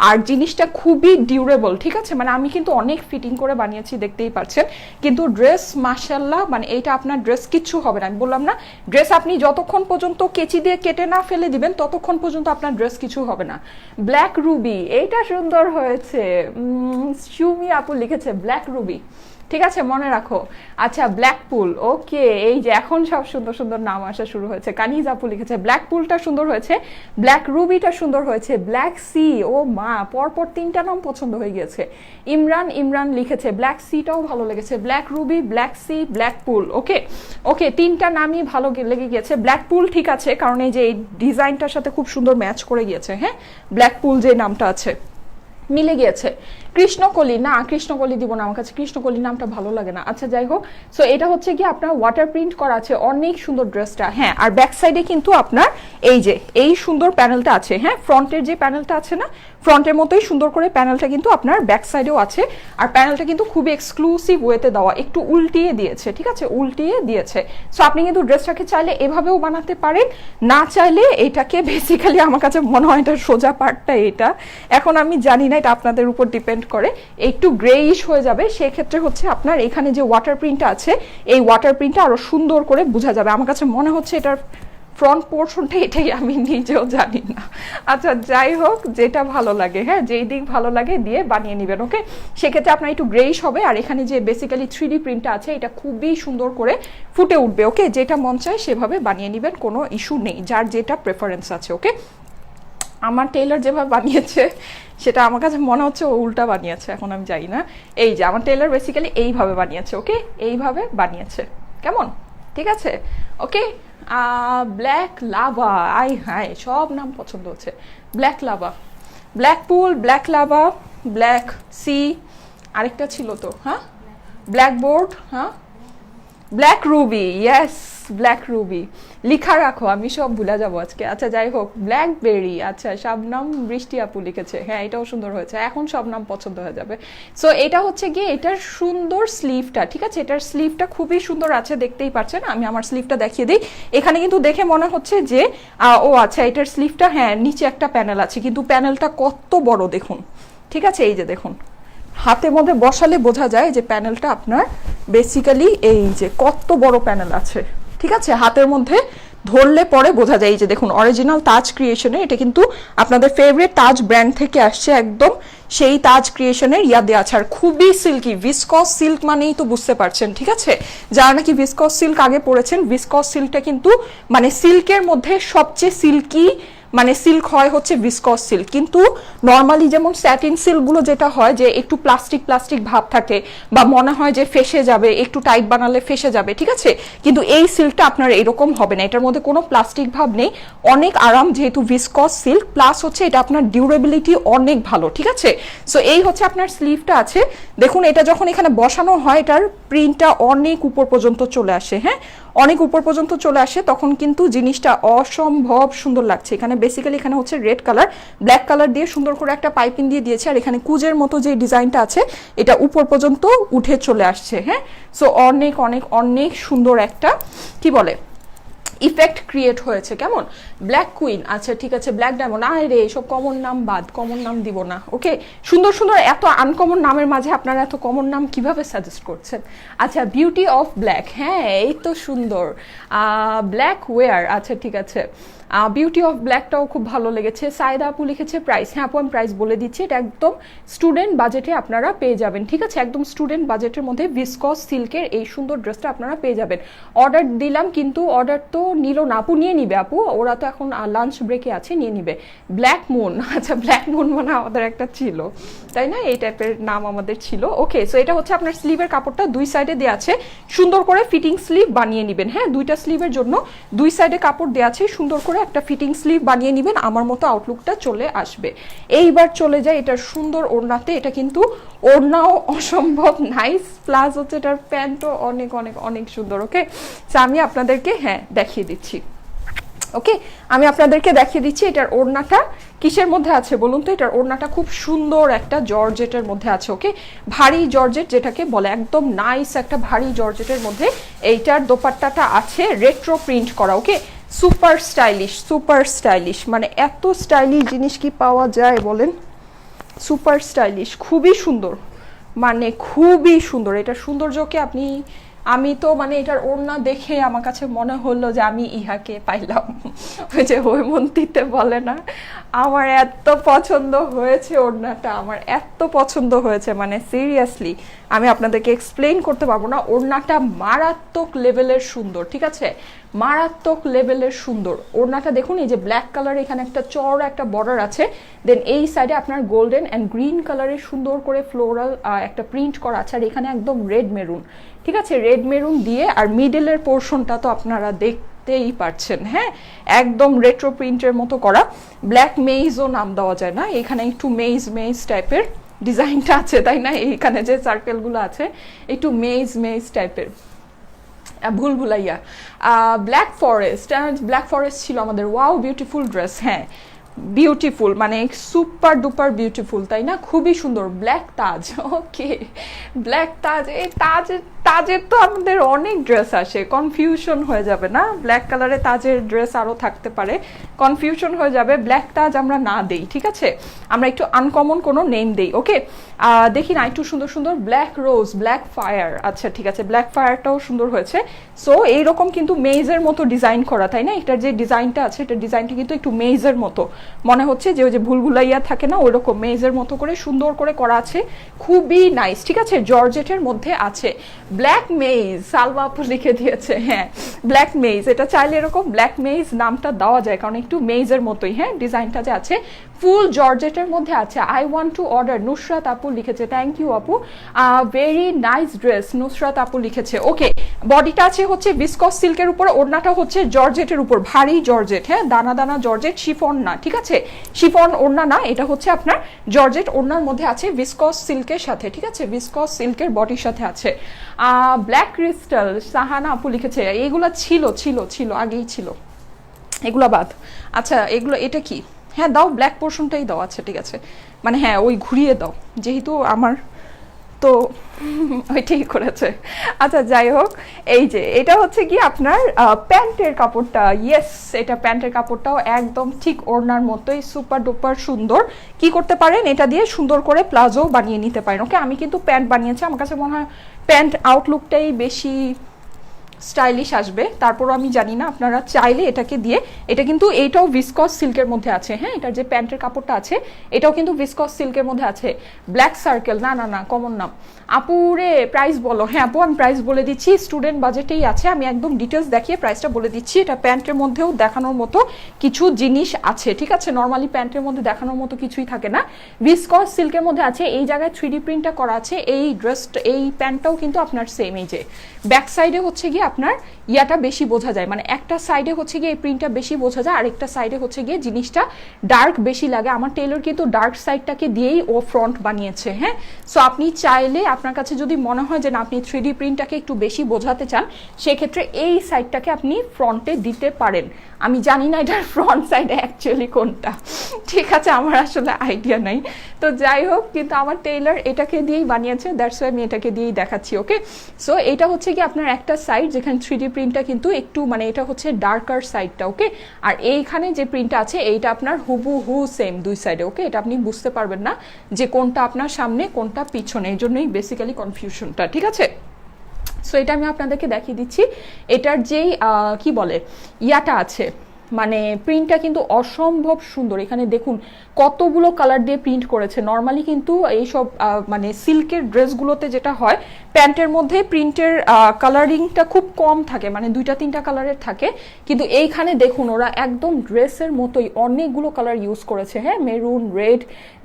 আর জিনিসটা খুবই ডিউরেবল। ঠিক আছে, মানে আমি কিন্তু অনেক ফিটিং করে বানিয়েছি, দেখতেই পাচ্ছেন। কিন্তু ড্রেস মাশাআল্লাহ, মানে এইটা আপনার ড্রেস কিচ্ছু হবে না। আমি বললাম না, ড্রেস আপনি যতক্ষণ পর্যন্ত কেচি দিয়ে কেটে না ফেলে দিবেন ততক্ষণ পর্যন্ত আপনার ড্রেস কিছু হবে না। ব্ল্যাক রুবি, এইটা সুন্দর হয়েছে। সুমি আপু লিখেছে ব্ল্যাক রুবি। ঠিক আছে, মনে রাখো। আচ্ছা, ব্ল্যাক পুল। ওকে, এই যে এখন সব সুন্দর সুন্দর নাম আসা শুরু হয়েছে। কানিজ আপু লিখেছে ব্ল্যাক পুলটা সুন্দর হয়েছে, ব্ল্যাক রুবিটা সুন্দর হয়েছে, ব্ল্যাক সি। ও মা, পরপর তিনটা নাম পছন্দ হয়ে গেছে। ইমরান লিখেছে ব্ল্যাক সিটাও ভালো লেগেছে, black ruby, black sea, black pool. Okay okay, তিনটা নামই ভালো লেগে গিয়েছে। ব্ল্যাক পুল ঠিক আছে, কারণ এই যে এই ডিজাইনটার সাথে খুব সুন্দর ম্যাচ করে গিয়েছে। হ্যাঁ, ব্ল্যাক পুল যে নামটা আছে মিলে গিয়েছে। কৃষ্ণকলি, না কৃষ্ণকলি দিব না, আমার কাছে কৃষ্ণকলি নামটা ভালো লাগে না। আচ্ছা যাই হোক, সো এটা হচ্ছে কি আপনার ওয়াটার প্রিন্ট করা আছে, অনেক সুন্দর ড্রেসটা। হ্যাঁ, আর ব্যাক সাইডে কিন্তু আপনার এই যে এই সুন্দর প্যানেলটা আছে। হ্যাঁ, ফ্রন্টের যে প্যানেলটা আছে না, ফ্রন্টের মতোই সুন্দর করে প্যানেলটা কিন্তু আপনার ব্যাক সাইডেও আছে। আর প্যানেলটা কিন্তু খুবই এক্সক্লুসিভ ওয়েতে দেওয়া, একটু উল্টিয়ে দিয়েছে। ঠিক আছে, উল্টিয়ে দিয়েছে। সো আপনি কিন্তু ড্রেসটাকে চাইলে এভাবেও বানাতে পারেন, না চাইলে এটাকে বেসিক্যালি আমার কাছে মনে হয় এটা সোজা পার্টটা এটা, এখন আমি জানি না, এটা আপনাদের উপর ডিপেন্ড করে, একটু গ্রেইশ হয়ে যাবে। সেক্ষেত্রে হচ্ছে আপনার এখানে যে ওয়াটার প্রিন্টটা আছে, এই ওয়াটার প্রিন্টটা আরো সুন্দর করে বোঝা যাবে। আমার কাছে মনে হচ্ছে এটার ফ্রন্ট পোর্শনটা এটাই, আমি নিজেও জানি না। আচ্ছা যাই হোক, যেটা ভালো লাগে, হ্যাঁ যেই দিক ভালো লাগে দিয়ে বানিয়ে নেবেন। ওকে, সেক্ষেত্রে আপনার একটু গ্রেইশ হবে। আর এখানে যে বেসিক্যালি 3D প্রিন্টটা আছে, এটা খুবই সুন্দর করে ফুটে উঠবে। ওকে, যেটা মন চায় সেভাবে বানিয়ে নেবেন, কোনো ইস্যু নেই, যার যেটা প্রেফারেন্স আছে। ওকে, আমার টেইলর যেভাবে বানিয়েছে সেটা আমার কাছে মনে হচ্ছে ও উল্টা বানিয়েছে, এখন আমি জানি না। এই যে আমার টেইলর বেসিক্যালি এইভাবে বানিয়েছে, ওকে, এইভাবে বানিয়েছে, কেমন, ঠিক আছে, ওকে। ব্ল্যাক লাভা, আই হায় সব নাম পছন্দ হচ্ছে। ব্ল্যাক লাভা, ব্ল্যাক পুল, ব্ল্যাক লাভা, ব্ল্যাক সি, আরেকটা ছিল তো, হ্যাঁ, ব্ল্যাকবোর্ড, হ্যাঁ, black Ruby, yes, black Ruby, লিখা রাখো, আমি সব ভুলে যাবো আজকে। আচ্ছা যাই হোক, ব্ল্যাকবেরি, আচ্ছা শাবনাম বৃষ্টি আপু লিখেছে, হ্যাঁ এটাও সুন্দর হয়েছে, এখন সব নাম পছন্দ হয়ে যাবে। সো এটা হচ্ছে গিয়ে এটার সুন্দর স্লিভটা, ঠিক আছে, এটার স্লিভটা খুবই সুন্দর আছে, দেখতেই পাচ্ছেন। আমি আমার স্লিভটা দেখিয়ে দিই, এখানে কিন্তু দেখে মনে হচ্ছে যে ও আচ্ছা এটার স্লিভটা, হ্যাঁ নিচে একটা প্যানেল আছে, কিন্তু প্যানেলটা কত বড় দেখুন, ঠিক আছে, এই যে দেখুন, হাতের মধ্যে বসালে বোঝা যায় যে প্যানেলটা আপনার বেসিক্যালি এই যে কত বড় প্যানেল আছে, ঠিক আছে, হাতের মধ্যে ধরলে পরে বোঝা যায়। এই যে দেখুন, অরিজিনাল তাজ ক্রিয়েশনে, এটা কিন্তু আপনাদের ফেভারিট তাজ ব্র্যান্ড থেকে আসছে, একদম সেই তাজ ক্রিয়েশনের ইয়া দেওয়া আছে, আর খুবই সিল্কি, ভিসকস সিল্ক মানেই তো বুঝতে পারছেন, ঠিক আছে, যারা নাকি ভিসকস সিল্ক আগে পড়েছেন, ভিসকস সিল্কটা কিন্তু মানে সিল্কের মধ্যে সবচেয়ে সিল্কি, মানে সিল্ক হয় হচ্ছে ভিসকস সিল্ক। কিন্তু নর্মালি যেমন স্যাটিন সিল্কগুলো যেটা হয় যে একটু প্লাস্টিক প্লাস্টিক ভাব থাকে, বা মনে হয় যে ফেসে যাবে, একটু টাইট বানালে ফেসে যাবে, ঠিক আছে, কিন্তু এই সিল্কটা আপনার এরকম হবে না, এটার মধ্যে কোনো প্লাস্টিক ভাব নেই, অনেক আরাম, যেহেতু ভিসকস সিল্ক, প্লাস হচ্ছে এটা আপনার ডিউরেবিলিটি অনেক ভালো, ঠিক আছে। সো এই হচ্ছে আপনার স্লিভটা আছে, দেখুন এটা যখন এখানে বসানো হয় এটার প্রিন্টটা অনেক উপর পর্যন্ত চলে আসে, হ্যাঁ অনেক উপর পর্যন্ত চলে আসে, তখন কিন্তু জিনিসটা অসম্ভব সুন্দর লাগছে। এখানে বেসিক্যালি এখানে হচ্ছে রেড কালার, ব্ল্যাক কালার দিয়ে সুন্দর করে একটা পাইপিং দিয়ে দিয়েছে, আর এখানে কুজের মতো যে ডিজাইনটা আছে এটা উপর পর্যন্ত উঠে চলে আসছে, হ্যাঁ। সো অনেক অনেক অনেক সুন্দর একটা কি বলে ইফেক্ট ক্রিয়েট হয়েছে, কেমন। ব্ল্যাক কুইন, আচ্ছা ঠিক আছে, ব্ল্যাক ডায়মন্ড, আয় রে সব কমন নাম বাদ, কমন নাম দিব না, ওকে। সুন্দর সুন্দর এত আনকমন নামের মাঝে আপনারা এত কমন নাম কিভাবে সাজেস্ট করছেন। আচ্ছা বিউটি অফ ব্ল্যাক, হ্যাঁ এই তো সুন্দর, ব্ল্যাক ওয়্যার, আচ্ছা ঠিক আছে, বিউটি অফ ব্ল্যাকটাও খুব ভালো লেগেছে। সাইদা আপু লিখেছে প্রাইস, হ্যাঁ আপু আমি প্রাইস বলে দিচ্ছি, এটা একদম স্টুডেন্ট বাজেটে আপনারা পেয়ে যাবেন, ঠিক আছে, একদম স্টুডেন্ট বাজেটের মধ্যে ভিসকস সিল্কের এই সুন্দর ড্রেসটা আপনারা পেয়ে যাবেন। অর্ডার দিলাম কিন্তু অর্ডার তো নিল না, আপু নিয়ে নিবে, আপু ওরা তো এখন লাঞ্চ ব্রেকে আছে, নিয়ে নিবে। ব্ল্যাক মুন, আচ্ছা ব্ল্যাক মুন মানে আমাদের একটা ছিল, তাই না, এই টাইপের নাম আমাদের ছিল, ওকে। সো এটা হচ্ছে আপনার স্লিভের কাপড়টা দুই সাইডে দেওয়া আছে, সুন্দর করে ফিটিং স্লিভ বানিয়ে নেবেন, হ্যাঁ দুইটা স্লিভের জন্য দুই সাইডে কাপড় দেওয়া আছে, সুন্দর করে একটা ফিটিং স্লিভ বানিয়ে নেবেন, আমার মতো আউটলুকটা চলে আসবে। এইবার চলে যায় এটার সুন্দর ওড়নাতে, এটা কিন্তু ওড়নাও অসম্ভব নাইস, প্লাস হচ্ছে এটার প্যান্টও অনেক অনেক অনেক সুন্দর, ওকে। সো আমি আপনাদেরকে হ্যাঁ দেখিয়ে দিচ্ছি, ওকে, আমি আপনাদেরকে দেখিয়ে দিচ্ছি এটার ওড়নাটা কিসের মধ্যে আছে বলুন তো। এটার ওড়নাটা খুব সুন্দর একটা জর্জেটের মধ্যে আছে, ওকে, ভারী জর্জেট যেটাকে বলে, একদম নাইস একটা ভারী জর্জেটের মধ্যে এইটার দোপাট্টাটা আছে রেট্রো প্রিন্ট করা, ওকে, সুপার স্টাইলিশ, সুপার স্টাইলিশ, মানে এত স্টাইলিশ জিনিস কি পাওয়া যায় বলেন, সুপার স্টাইলিশ, খুবই সুন্দর, মানে খুবই সুন্দর। এটার সৌন্দর্যকে আপনি, আমি তো মানে এটার ওড়না দেখে আমার কাছে মনে হলো যে আমি ইহাকে পাইলাম, ওই যে হৈমন্তীতে বলে না, আমার এত পছন্দ হয়েছে ওড়নাটা, আমার এত পছন্দ হয়েছে, মানে সিরিয়াসলি আমি আপনাদেরকে এক্সপ্লেইন করতে পারবো না, ওড়নাটা মারাত্মক লেভেলের সুন্দর, ঠিক আছে, মারাত্মক লেভেলের সুন্দর। ওড়নাটা দেখুন, এই যে ব্ল্যাক কালার, এখানে একটা চওড়া একটা বর্ডার আছে, দেন এই সাইডে আপনার গোল্ডেন অ্যান্ড গ্রিন কালারের সুন্দর করে ফ্লোরাল একটা প্রিন্ট করা আছে, আর এখানে একদম রেড মেরুন, ঠিক আছে, রেড মেরুন দিয়ে, আর মিডলের পোর্শনটা তো আপনারা দেখতেই পারছেন, হ্যাঁ একদম রেট্রো প্রিন্টের মতো করা। ব্ল্যাক মেইজও নাম দেওয়া যায় না, এখানে একটু মেইজ মেইজ টাইপের ডিজাইনটা আছে, তাই না, এইখানে যে সার্কেলগুলো আছে একটু মেইজ মেইজ টাইপের, ভুল Bhulaiyaa. Black forest, black forest ছিল আমাদের, ওয়াও বিউটিফুল ড্রেস, হ্যাঁ বিউটিফুল, মানে সুপার ডুপার বিউটিফুল, তাই না, খুবই সুন্দর। ব্ল্যাক তাজ, ওকে, ব্ল্যাক তাজ, এই তাজের তো আমাদের অনেক ড্রেস আসে, কনফিউশন হয়ে যাবে না, ব্ল্যাক কালারে তাজের ড্রেস আরও থাকতে পারে, কনফিউশন হয়ে যাবে, ব্ল্যাক তাজ আমরা না দেই, ঠিক আছে, আমরা একটু আনকমন কোনো নেম দেই, ওকে। দেখি না একটু সুন্দর সুন্দর, ব্ল্যাক রোজ, ব্ল্যাক ফায়ার, আচ্ছা ঠিক আছে, ব্ল্যাক ফায়ারটাও সুন্দর হয়েছে। সো এইরকম কিন্তু মেইজের মতো ডিজাইন করা, তাই না, এটার যে ডিজাইনটা আছে এটার ডিজাইনটা কিন্তু একটু মেইজের মতো মনে হচ্ছে, যে ওই যে ভুলভুলাইয়া থাকে না ওই রকম মেইজের মতো করে সুন্দর করে করা আছে, খুবই নাইস, ঠিক আছে, জর্জেটের মধ্যে আছে। ব্ল্যাক মেজ, সালমা আপু লিখে দিয়েছে। হ্যাঁ, ব্ল্যাক মেজ, এটা চাইলে এরকম ব্ল্যাক মেজ নামটা দেওয়া যায়, কারণ একটু মেজের মতোই। হ্যাঁ, ডিজাইনটা যে আছে ফুল জর্জেটের মধ্যে আছে। I want to order, Nusrat আপু লিখেছে। থ্যাংক ইউ আপু, ভেরি নাইস ড্রেস, নুসরাত আপু লিখেছে। ওকে, বডিটা আছে হচ্ছে ভিসকস সিল্কের উপর, ওড়নাটা হচ্ছে জর্জেটের উপর, ভারী জর্জেট। হ্যাঁ, দানা দানা জর্জেট, শিফন না, ঠিক আছে, শিফন ওড়না না, এটা হচ্ছে আপনার জর্জেট ওড়নার মধ্যে আছে ভিসকস সিল্কের সাথে, ঠিক আছে, ভিসকস সিল্কের বডির সাথে আছে। ব্ল্যাক ক্রিস্টাল, সাহানা আপু লিখেছে। এইগুলো ছিল ছিল ছিল আগেই ছিল, এগুলো বাদ। আচ্ছা, এগুলো এটা কি? হ্যাঁ দাও, ব্ল্যাক পোর্শনটাই দাও। আচ্ছা ঠিক আছে, মানে হ্যাঁ ওই ঘুরিয়ে দাও, যেহেতু আমার তো ওইটাই করেছে। আচ্ছা যাই হোক, এই যে এটা হচ্ছে কি আপনার প্যান্টের কাপড়টা। ইয়েস, এটা প্যান্টের কাপড়টাও একদম ঠিক ওড়নার মতোই সুপার ডুপার সুন্দর। কি করতে পারেন, এটা দিয়ে সুন্দর করে প্লাজো বানিয়ে নিতে পারেন। ওকে, আমি কিন্তু প্যান্ট বানিয়েছি, আমার কাছে মনে হয় প্যান্ট আউটলুকটাই বেশি স্টাইলিশ আসবে। তারপরও আমি জানি না, আপনারা চাইলে এটাকে দিয়ে, এটা কিন্তু এইটাও ভিসকস সিল্কের মধ্যে আছে। হ্যাঁ, এটার যে প্যান্টের কাপড়টা আছে এটাও কিন্তু ভিসকস সিল্কের মধ্যে আছে। ব্ল্যাক সার্কেল, না না না, কমন নাম। আপুরে প্রাইস বলো। হ্যাঁ আপু, আমি প্রাইস বলে দিচ্ছি, স্টুডেন্ট বাজেটেই আছে, আমি একদম ডিটেলস দেখিয়ে প্রাইসটা বলে দিচ্ছি। এটা প্যান্টের মধ্যেও দেখানোর মতো কিছু জিনিস আছে, ঠিক আছে, নর্মালি প্যান্টের মধ্যে দেখানোর মতো কিছুই থাকে না। ভিসকস সিল্কের মধ্যে আছে, এই জায়গায় 3D প্রিন্টটা করা আছে। এই ড্রেসটা, এই প্যান্টটাও কিন্তু আপনার সেম। এই যে ব্যাক সাইডে হচ্ছে গিয়ে আপনার ইয়াটা বেশি বোঝা যায়, মানে একটা সাইডে হচ্ছে গিয়ে এই প্রিন্টটা বেশি বোঝা যায়, আরেকটা সাইডে হচ্ছে গিয়ে জিনিসটা ডার্ক বেশি লাগে। আমার টেলর কিন্তু ডার্ক সাইডটাকে দিয়েই ও ফ্রন্ট বানিয়েছে। হ্যাঁ, সো আপনি চাইলে, আপনার কাছে যদি মনে হয় যে না আপনি 3D প্রিন্টটাকে একটু বেশি বোঝাতে চান, সেক্ষেত্রে এই সাইডটাকে আপনি ফ্রন্টে দিতে পারেন। আমি জানি না এটার ফ্রন্ট সাইড অ্যাকচুয়ালি কোনটা, ঠিক আছে, আমার আসলে আইডিয়া নাই। তো যাই হোক, কিন্তু আমার টেইলার এটাকে দিয়েই বানিয়েছে, দ্যাটস ওয়াই আমি এটাকে দিয়েই দেখাচ্ছি। ওকে, সো এটা হচ্ছে কি আপনার একটা সাইড যেখানে 3D প্রিন্টটা কিন্তু একটু, মানে এটা হচ্ছে ডার্কার সাইডটা। ওকে, আর এইখানে যে প্রিন্টটা আছে এইটা আপনার হুবহু সেম দুই সাইডে। ওকে, এটা আপনি বুঝতে পারবেন না যে কোনটা আপনার সামনে কোনটা পিছনে, এই জন্যই বেসিক্যালি কনফিউশনটা, ঠিক আছে। সো এটা আমি আপনাদেরকে দেখিয়ে দিচ্ছি। এটার যেই কি বলে ইয়াটা আছে, মানে প্রিন্টটা কিন্তু অসম্ভব সুন্দর। এখানে দেখুন কতগুলো কালার দিয়ে প্রিন্ট করেছে। নর্মালি কিন্তু এইসব মানে সিল্কের ড্রেসগুলোতে যেটা হয়, প্যান্টের মধ্যে প্রিন্টের কালারিংটা খুব কম থাকে, মানে 2-3টা কালারের থাকে, কিন্তু এইখানে দেখুন ওরা একদম ড্রেসের মতোই অনেকগুলো কালার ইউজ করেছে। হ্যাঁ, মেরুন, রেড,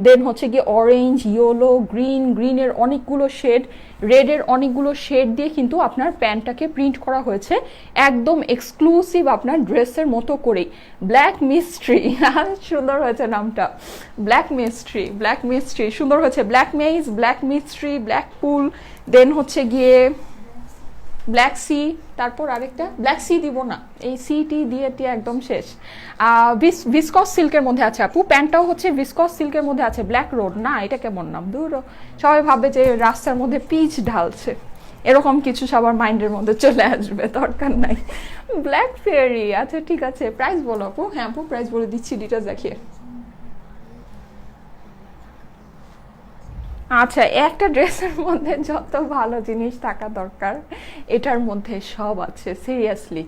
দেন হচ্ছে গিয়ে অরেঞ্জ, ইয়েলো, গ্রিন, গ্রিনের অনেকগুলো শেড, রেডের অনেকগুলো শেড দিয়ে কিন্তু আপনার প্যান্টটাকে প্রিন্ট করা হয়েছে একদম এক্সক্লুসিভ আপনার ড্রেসের মতো করেই। ব্ল্যাক মিস্ট্রি, সুন্দর হয়েছে নামটা, ব্ল্যাক মিস্ট্রি, ব্ল্যাক মিস্ট্রি সুন্দর হয়েছে। ব্ল্যাক মেজ, ব্ল্যাক মিস্ট্রি, ব্ল্যাক পুল, দেন হচ্ছে গিয়ে ব্ল্যাক সি, তারপর আরেকটা ব্ল্যাক সি দিব না, এই সিটি দিয়ে একদম শেষ। ভিসকস সিল্কের মধ্যে আছে আপু, প্যান্টটাও হচ্ছে ভিসকস সিল্কের মধ্যে আছে। ব্ল্যাক রোড, না এটা কেমন নাম, দূর, সবাই ভাবে যে রাস্তার মধ্যে পিচ ঢালছে, এরকম কিছু সবার মাইন্ডের মধ্যে চলে আসবে, দরকার নাই। ব্ল্যাক ফেয়ারি, আচ্ছা ঠিক আছে, প্রাইস বলো আপু। হ্যাঁ আপু, প্রাইস বলে দিচ্ছি, ডিটেলস দেখিয়ে। আচ্ছা, একটা ড্রেসের মধ্যে যত ভালো জিনিস থাকা দরকার এটার মধ্যে সব আছে, সিরিয়াসলি।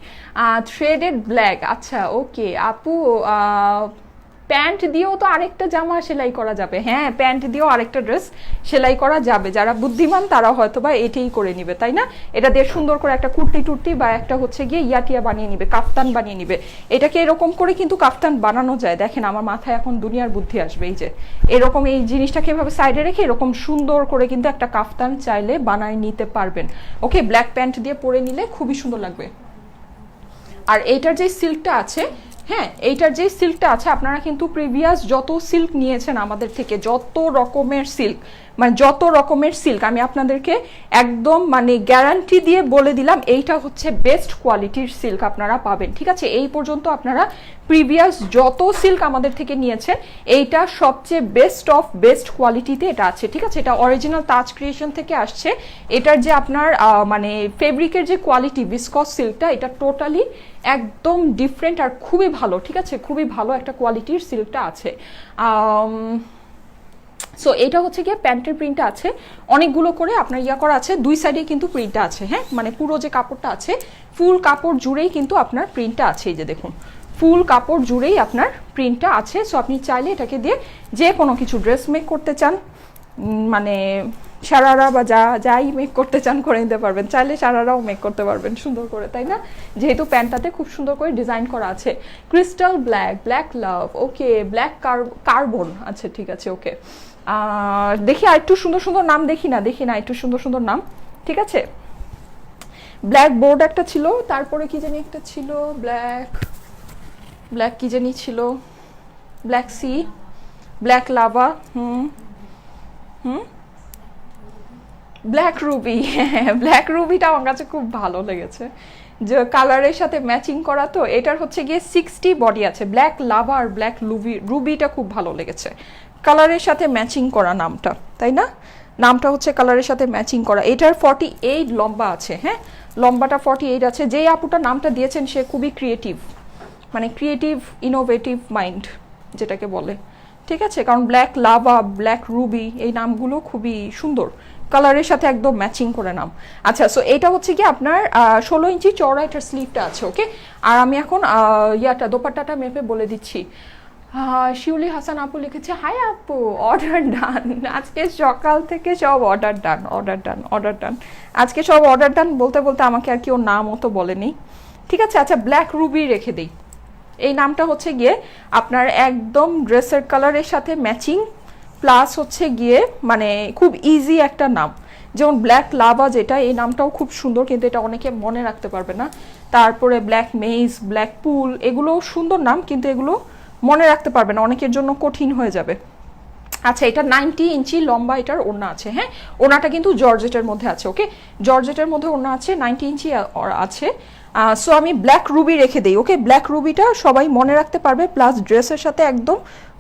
থ্রেডেড ব্ল্যাক, আচ্ছা ওকে আপু, প্যান্ট দিয়েও তো আরেকটা জামা সেলাই করা যাবে। হ্যাঁ, প্যান্ট দিয়েও আরেকটা ড্রেস সেলাই করা যাবে, যারা বুদ্ধিমান তারা হয়তো বা এটাই করে নিবে, তাই না? এটা দিয়ে সুন্দর করে একটা কুর্তি টুর্তি বা একটা হচ্ছে গিয়ে ইয়াটিয়া বানিয়ে নিবে, কাফতান বানিয়ে নিবে। এটাকে এরকম করে কিন্তু কাফতান বানানো যায়। দেখেন আমার মাথায় এখন দুনিয়ার বুদ্ধি আসবে, এই যে এরকম এই জিনিসটাকে এভাবে সাইডে রেখে এরকম সুন্দর করে কিন্তু একটা কাফতান চাইলে বানায় নিতে পারবেন। ওকে, ব্ল্যাক প্যান্ট দিয়ে পরে নিলে খুবই সুন্দর লাগবে। আর এইটার যে সিল্কটা আছে, হ্যাঁ এইটার যে সিল্কটা আছে, আপনারা কিন্তু প্রিভিয়াস যত সিল্ক নিয়েছেন আমাদের থেকে, যত রকমের সিল্ক, মানে যত রকমের সিল্ক, আমি আপনাদেরকে একদম মানে গ্যারান্টি দিয়ে বলে দিলাম এইটা হচ্ছে বেস্ট কোয়ালিটির সিল্ক আপনারা পাবেন, ঠিক আছে। এই পর্যন্ত আপনারা প্রিভিয়াস যত সিল্ক আমাদের থেকে নিয়েছেন, এইটা সবচেয়ে বেস্ট অফ বেস্ট কোয়ালিটিতে এটা আছে, ঠিক আছে। এটা অরিজিনাল তাজ ক্রিয়েশন থেকে আসছে। এটার যে আপনার মানে ফেব্রিকের যে কোয়ালিটি, ভিসকস সিল্কটা, এটা টোটালি একদম ডিফারেন্ট আর খুবই ভালো, ঠিক আছে, খুবই ভালো একটা কোয়ালিটির সিল্কটা আছে। সো এটা হচ্ছে গিয়ে প্যান্টের প্রিন্টটা আছে, অনেকগুলো করে আপনার ইয়া করা আছে, দুই সাইডে কিন্তু প্রিন্টটা আছে। হ্যাঁ, মানে পুরো যে কাপড়টা আছে, ফুল কাপড় জুড়েই কিন্তু আপনার প্রিন্টটা আছে, এই যে দেখুন ফুল কাপড় জুড়েই আপনার প্রিন্টটা আছে। সো আপনি চাইলে এটাকে দিয়ে যে কোনো কিছু ড্রেস মেক করতে চান, মানে সারারা বা যাই মেক করতে চান করে নিতে পারবেন, চাইলে সারারাও মেক করতে পারবেন সুন্দর করে, তাই না? যেহেতু প্যান্টটাতে খুব সুন্দর করে ডিজাইন করা আছে। ক্রিস্টাল ব্ল্যাক, ব্ল্যাক লাভ, ওকে, ব্ল্যাক কার্বন, আচ্ছা ঠিক আছে, ওকে। দেখি আর একটু সুন্দর সুন্দর নাম, দেখি না একটু সুন্দর সুন্দর নাম, ঠিক আছে। ব্ল্যাক বোর্ড একটা ছিল, তারপরে কি জানি একটা ছিল, ব্ল্যাক কি জানি ছিল, black sea, black lava, black ruby. Black রুবিটা আমার কাছে খুব ভালো লেগেছে, যে কালারের সাথে ম্যাচিং করা, তো এটার হচ্ছে গিয়ে 60 বডি আছে। ব্ল্যাক লাভা আর ব্ল্যাক রুবিটা খুব ভালো লেগেছে, কালারের সাথে ম্যাচিং করা নামটা, তাই না? নামটা হচ্ছে কালারের সাথে ম্যাচিং করা। এটার 48 লম্বা আছে, হ্যাঁ, লম্বাটা 48 আছে। যেই আপুটা নামটা দিয়েছেন সে খুবই ক্রিয়েটিভ, মানে ক্রিয়েটিভ ইনোভেটিভ মাইন্ড যেটাকে বলে, ঠিক আছে। কারণ ব্ল্যাক লাভা, ব্ল্যাক রুবি এই নামগুলো খুবই সুন্দর, কালারের সাথে একদম ম্যাচিং করে নাম। আচ্ছা, সো এটা হচ্ছে কি আপনার 16 ইঞ্চি চওড়া এটার স্লিভটা আছে, ওকে। আর আমি এখন দোপাট্টাটা মেপে বলে দিচ্ছি। শিউলি হাসান আপু লিখেছে, হাই আপু, অর্ডার ডান। আজকে সকাল থেকে সব অর্ডার ডান। আজকে সব অর্ডার ডান বলতে বলতে আমাকে আর কেউ নাম মতো বলেনি, ঠিক আছে। আচ্ছা, ব্ল্যাক রুবি রেখে দিই। এই নামটা হচ্ছে গিয়ে আপনার একদম ড্রেসের কালারের সাথে ম্যাচিং, প্লাস হচ্ছে গিয়ে মানে খুব ইজি একটা নাম। যেমন ব্ল্যাক লাভা যেটা, এই নামটাও খুব সুন্দর, কিন্তু এটা অনেকে মনে রাখতে পারবে না। তারপরে ব্ল্যাক মেইজ, ব্ল্যাক পুল, এগুলোও সুন্দর নাম, কিন্তু এগুলো মনে রাখতে পারবে না, অনেকের জন্য কঠিন হয়ে যাবে। আচ্ছা, এটা 90 ইঞ্চি লম্বা এটার ওড়না আছে, হ্যাঁ, ওড়নাটা কিন্তু জর্জেটের মধ্যে আছে, ওকে, জর্জেটের মধ্যে ওড়না আছে, 90 ইঞ্চি আছে। সো আমি ব্ল্যাক রুবি রেখে দিই, ওকে। ব্ল্যাক রুবিটা সবাই মনে রাখতে পারবে, প্লাস ড্রেসের সাথে একদম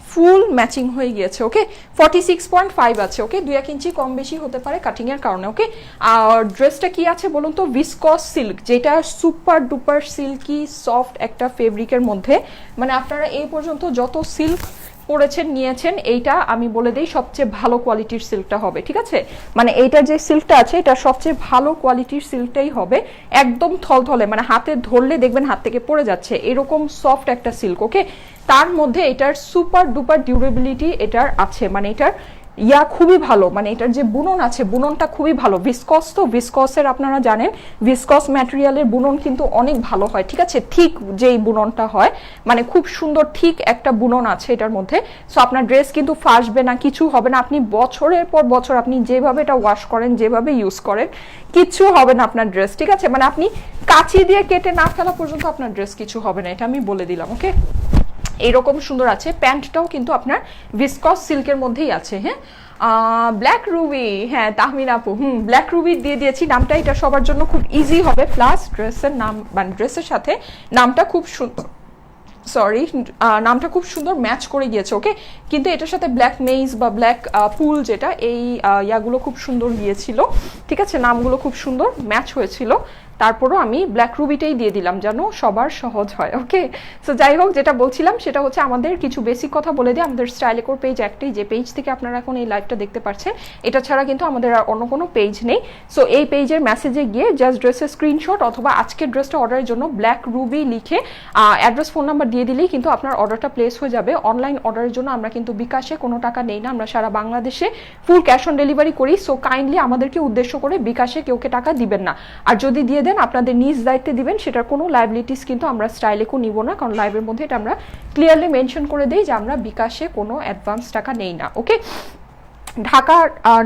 ফুল ম্যাচিং হয়ে গিয়েছে, ওকে। 46.5 আছে, ওকে, 2-1 ইঞ্চি কম বেশি হতে পারে কাটিং এর কারণে, ওকে। আর ড্রেসটা কি আছে বলুন তো, ভিসকস সিল্ক, যেটা সুপার ডুপার সিল্কি সফট একটা ফেব্রিকের মধ্যে। মানে আপনারা এই পর্যন্ত যত সিল্ক পরেছেন নিয়েছেন, এইটা আমি বলে দিই সবচেয়ে ভালো কোয়ালিটির সিল্কটা হবে, ঠিক আছে। মানে এইটার যে সিল্কটা আছে এটা সবচেয়ে ভালো কোয়ালিটির সিল্কটাই হবে, একদম থলথলে, মানে হাতে ধরলে দেখবেন হাত থেকে পড়ে যাচ্ছে, এরকম সফট একটা সিল্ক, ওকে। তার মধ্যে এটার সুপার ডুপার ডিউরেবিলিটি এটার আছে, মানে এটার খুবই ভালো, মানে এটার যে বুনন আছে বুননটা খুবই ভালো। ভিসকস, তো ভিসকসের আপনারা জানেন ভিসকস ম্যাটেরিয়ালের বুনন কিন্তু অনেক ভালো হয়, ঠিক আছে। ঠিক যেই বুননটা হয়, মানে খুব সুন্দর ঠিক একটা বুনন আছে এটার মধ্যে। সো আপনার ড্রেস কিন্তু ফাঁসবে না, কিছু হবে না, আপনি বছরের পর বছর আপনি যেভাবে এটা ওয়াশ করেন, যেভাবে ইউজ করেন, কিচ্ছু হবে না আপনার ড্রেস, ঠিক আছে। মানে আপনি কাঁচি দিয়ে কেটে না ফেলা পর্যন্ত আপনার ড্রেস কিছু হবে না, এটা আমি বলে দিলাম, ওকে। এইরকম সুন্দর আছে। প্যান্টটাও কিন্তু আপনার ভিসকস সিল্কের মধ্যেই আছে, হ্যাঁ। ব্ল্যাক রুবি, হ্যাঁ, তাহমিন আপু, ব্ল্যাক রুবি দিয়ে দিয়েছি নামটা, এটা সবার জন্য খুব ইজি হবে, প্লাস ড্রেসের নাম মানে ড্রেসের সাথে নামটা খুব সুন্দর, নামটা খুব সুন্দর ম্যাচ করে গিয়েছে, ওকে। কিন্তু এটার সাথে ব্ল্যাক মেইজ বা ব্ল্যাক পুল যেটা, এই ইয়াগুলো খুব সুন্দর গিয়েছিল, ঠিক আছে, নামগুলো খুব সুন্দর ম্যাচ হয়েছিল। তারপরও আমি ব্ল্যাক রুবিটাই দিয়ে দিলাম যেন সবার সহজ হয়, ওকে। সো যাই হোক, যেটা বলছিলাম সেটা হচ্ছে আমাদের কিছু বেসিক কথা বলে দিই। আমাদের স্টাইলেকোর পেজ একটাই, যে পেজ থেকে আপনারা এখন এই লাইভটা দেখতে পাচ্ছেন, এটা ছাড়া কিন্তু আমাদের আর অন্য কোনো পেজ নেই। সো এই পেজের মেসেজে গিয়ে জাস্ট ড্রেসের স্ক্রিনশট অথবা আজকের ড্রেসটা অর্ডারের জন্য ব্ল্যাক রুবি লিখে অ্যাড্রেস ফোন নাম্বার দিয়ে দিলেই কিন্তু আপনার অর্ডারটা প্লেস হয়ে যাবে। অনলাইন অর্ডারের জন্য আমরা কিন্তু বিকাশে কোনো টাকা নেই না, আমরা সারা বাংলাদেশে ফুল ক্যাশ অন ডেলিভারি করি। সো কাইন্ডলি আমাদেরকে উদ্দেশ্য করে বিকাশে কেউকে টাকা দিবেন না, আর যদি দিয়ে দেন আপনাদের নিজ দায়িত্বে দিবেন, সেটার কোনো লাইবিলিটিস কিন্তু আমরা স্টাইলেকও নিব না, কারণ লাইভের মধ্যে এটা আমরা ক্লিয়ারলি মেনশন করে দিই যে আমরা বিকাশে কোনো অ্যাডভান্স টাকা নেই না, ওকে। ঢাকা,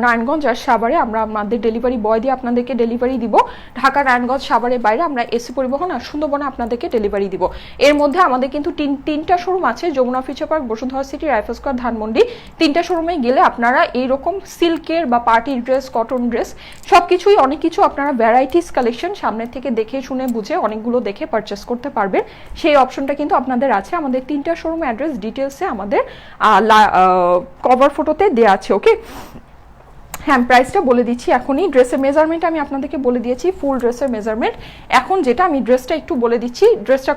নারায়ণগঞ্জ আর সাভারে আমরা আমাদের ডেলিভারি বয় দিয়ে আপনাদেরকে ডেলিভারি দিব। ঢাকা, নারায়ণগঞ্জ, সাভারের বাইরে আমরা এসি পরিবহন আর সুন্দরবনে আপনাদেরকে ডেলিভারি দিব। এর মধ্যে আমাদের কিন্তু তিনটা শোরুম আছে, Jamuna Future Park, Bashundhara City, Rifle Square, Dhanmondi. তিনটা শোরুমে গেলে আপনারা এইরকম সিল্কের বা পার্টি ড্রেস, কটন ড্রেস সব কিছুই অনেক কিছু আপনারা ভ্যারাইটিস কালেকশন সামনের থেকে দেখে শুনে বুঝে অনেকগুলো দেখে পারচেস করতে পারবেন। সেই অপশনটা কিন্তু আপনাদের আছে। আমাদের তিনটা শোরুম অ্যাড্রেস ডিটেলসে আমাদের কভার ফটোতে দেওয়া আছে, ওকে। হ্যাঁ, প্রাইসটা বলে দিচ্ছি এখনই। ড্রেসের মেজারমেন্ট আমি আপনাদেরকে বলে দিয়েছি, ফুল ড্রেসের মেজারমেন্ট। এখন যেটা আমি ড্রেসটা একটু বলে দিচ্ছি, ড্রেসটা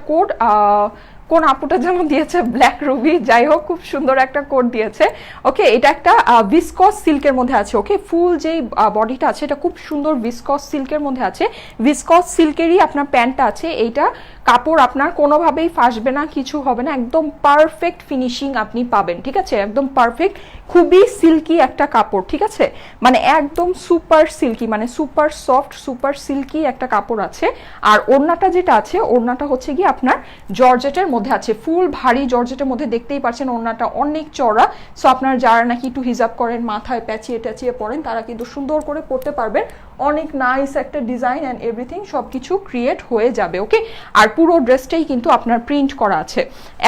কোন আপুটা যেন দিয়েছে ব্ল্যাক রুবি, যাই হোক খুব সুন্দর একটা কোড দিয়েছে। ওকে, এটা একটা ভিসকস সিল্কের মধ্যে আছে। ওকে, ফুল যেই বডিটা আছে এটা খুব সুন্দর ভিসকস সিল্কের মধ্যে আছে। ভিসকস সিল্কেরই আপনার প্যান্টটা আছে। এইটা কাপড় আপনার কোনোভাবেই ফাসবে না, কিছু হবে না, একদম পারফেক্ট ফিনিশিং আপনি পাবেন। ঠিক আছে, একদম পারফেক্ট, খুবই সিল্কি একটা কাপড়। ঠিক আছে, মানে একদম সুপার সিল্কি, মানে সুপার সফট সুপার সিল্কি একটা কাপড় আছে। আর ওড়নাটা যেটা আছে, ওড়নাটা হচ্ছে কি আপনার জর্জেটের মধ্যে আছে, ফুল ভারী জর্জেটের মধ্যে। দেখতেই পাচ্ছেন ওড়নাটা অনেক চড়া। সো আপনার যারা নাকি একটু হিজাব করেন, মাথায় প্যাচিয়ে ট্যাচিয়ে পরেন, তারা কিন্তু সুন্দর করে পরতে পারবেন। অনেক নাইস একটা ডিজাইন অ্যান্ড এভরিথিং সব কিছু ক্রিয়েট হয়ে যাবে। ওকে, আর পুরো ড্রেসটাই কিন্তু আপনার প্রিন্ট করা আছে।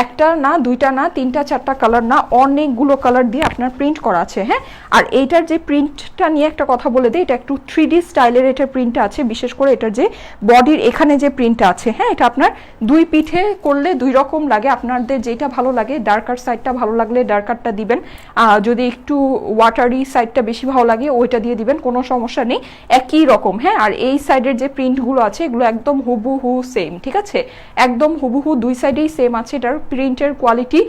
একটা না, দুইটা না, তিনটা চারটা কালার না, অনেকগুলো কালার দিয়ে আপনার প্রিন্ট করা আছে। হ্যাঁ, আর এইটার যে প্রিন্টটা নিয়ে একটা কথা বলে দিই, এটা একটু 3D স্টাইলের এটার প্রিন্টটা আছে। বিশেষ করে এটার যে বডির এখানে যে প্রিন্টটা আছে, হ্যাঁ, এটা আপনার দুই পিঠে করলে দুই রকম লাগে। আপনাদের যেটা ভালো লাগে, ডার্কার সাইডটা ভালো লাগলে ডার্কারটা দিবেন, যদি একটু ওয়াটারি সাইডটা বেশি ভালো লাগে ওইটা দিয়ে দিবেন, কোনো সমস্যা নেই, একই রকম। হ্যাঁ, আর এই সাইডের যে প্রিন্টগুলো আছে এগুলো একদম হুবহু সেম। ঠিক আছে, একদম হুবহু দুই সাইডেই সেম আছে। এটার প্রিন্টের কোয়ালিটি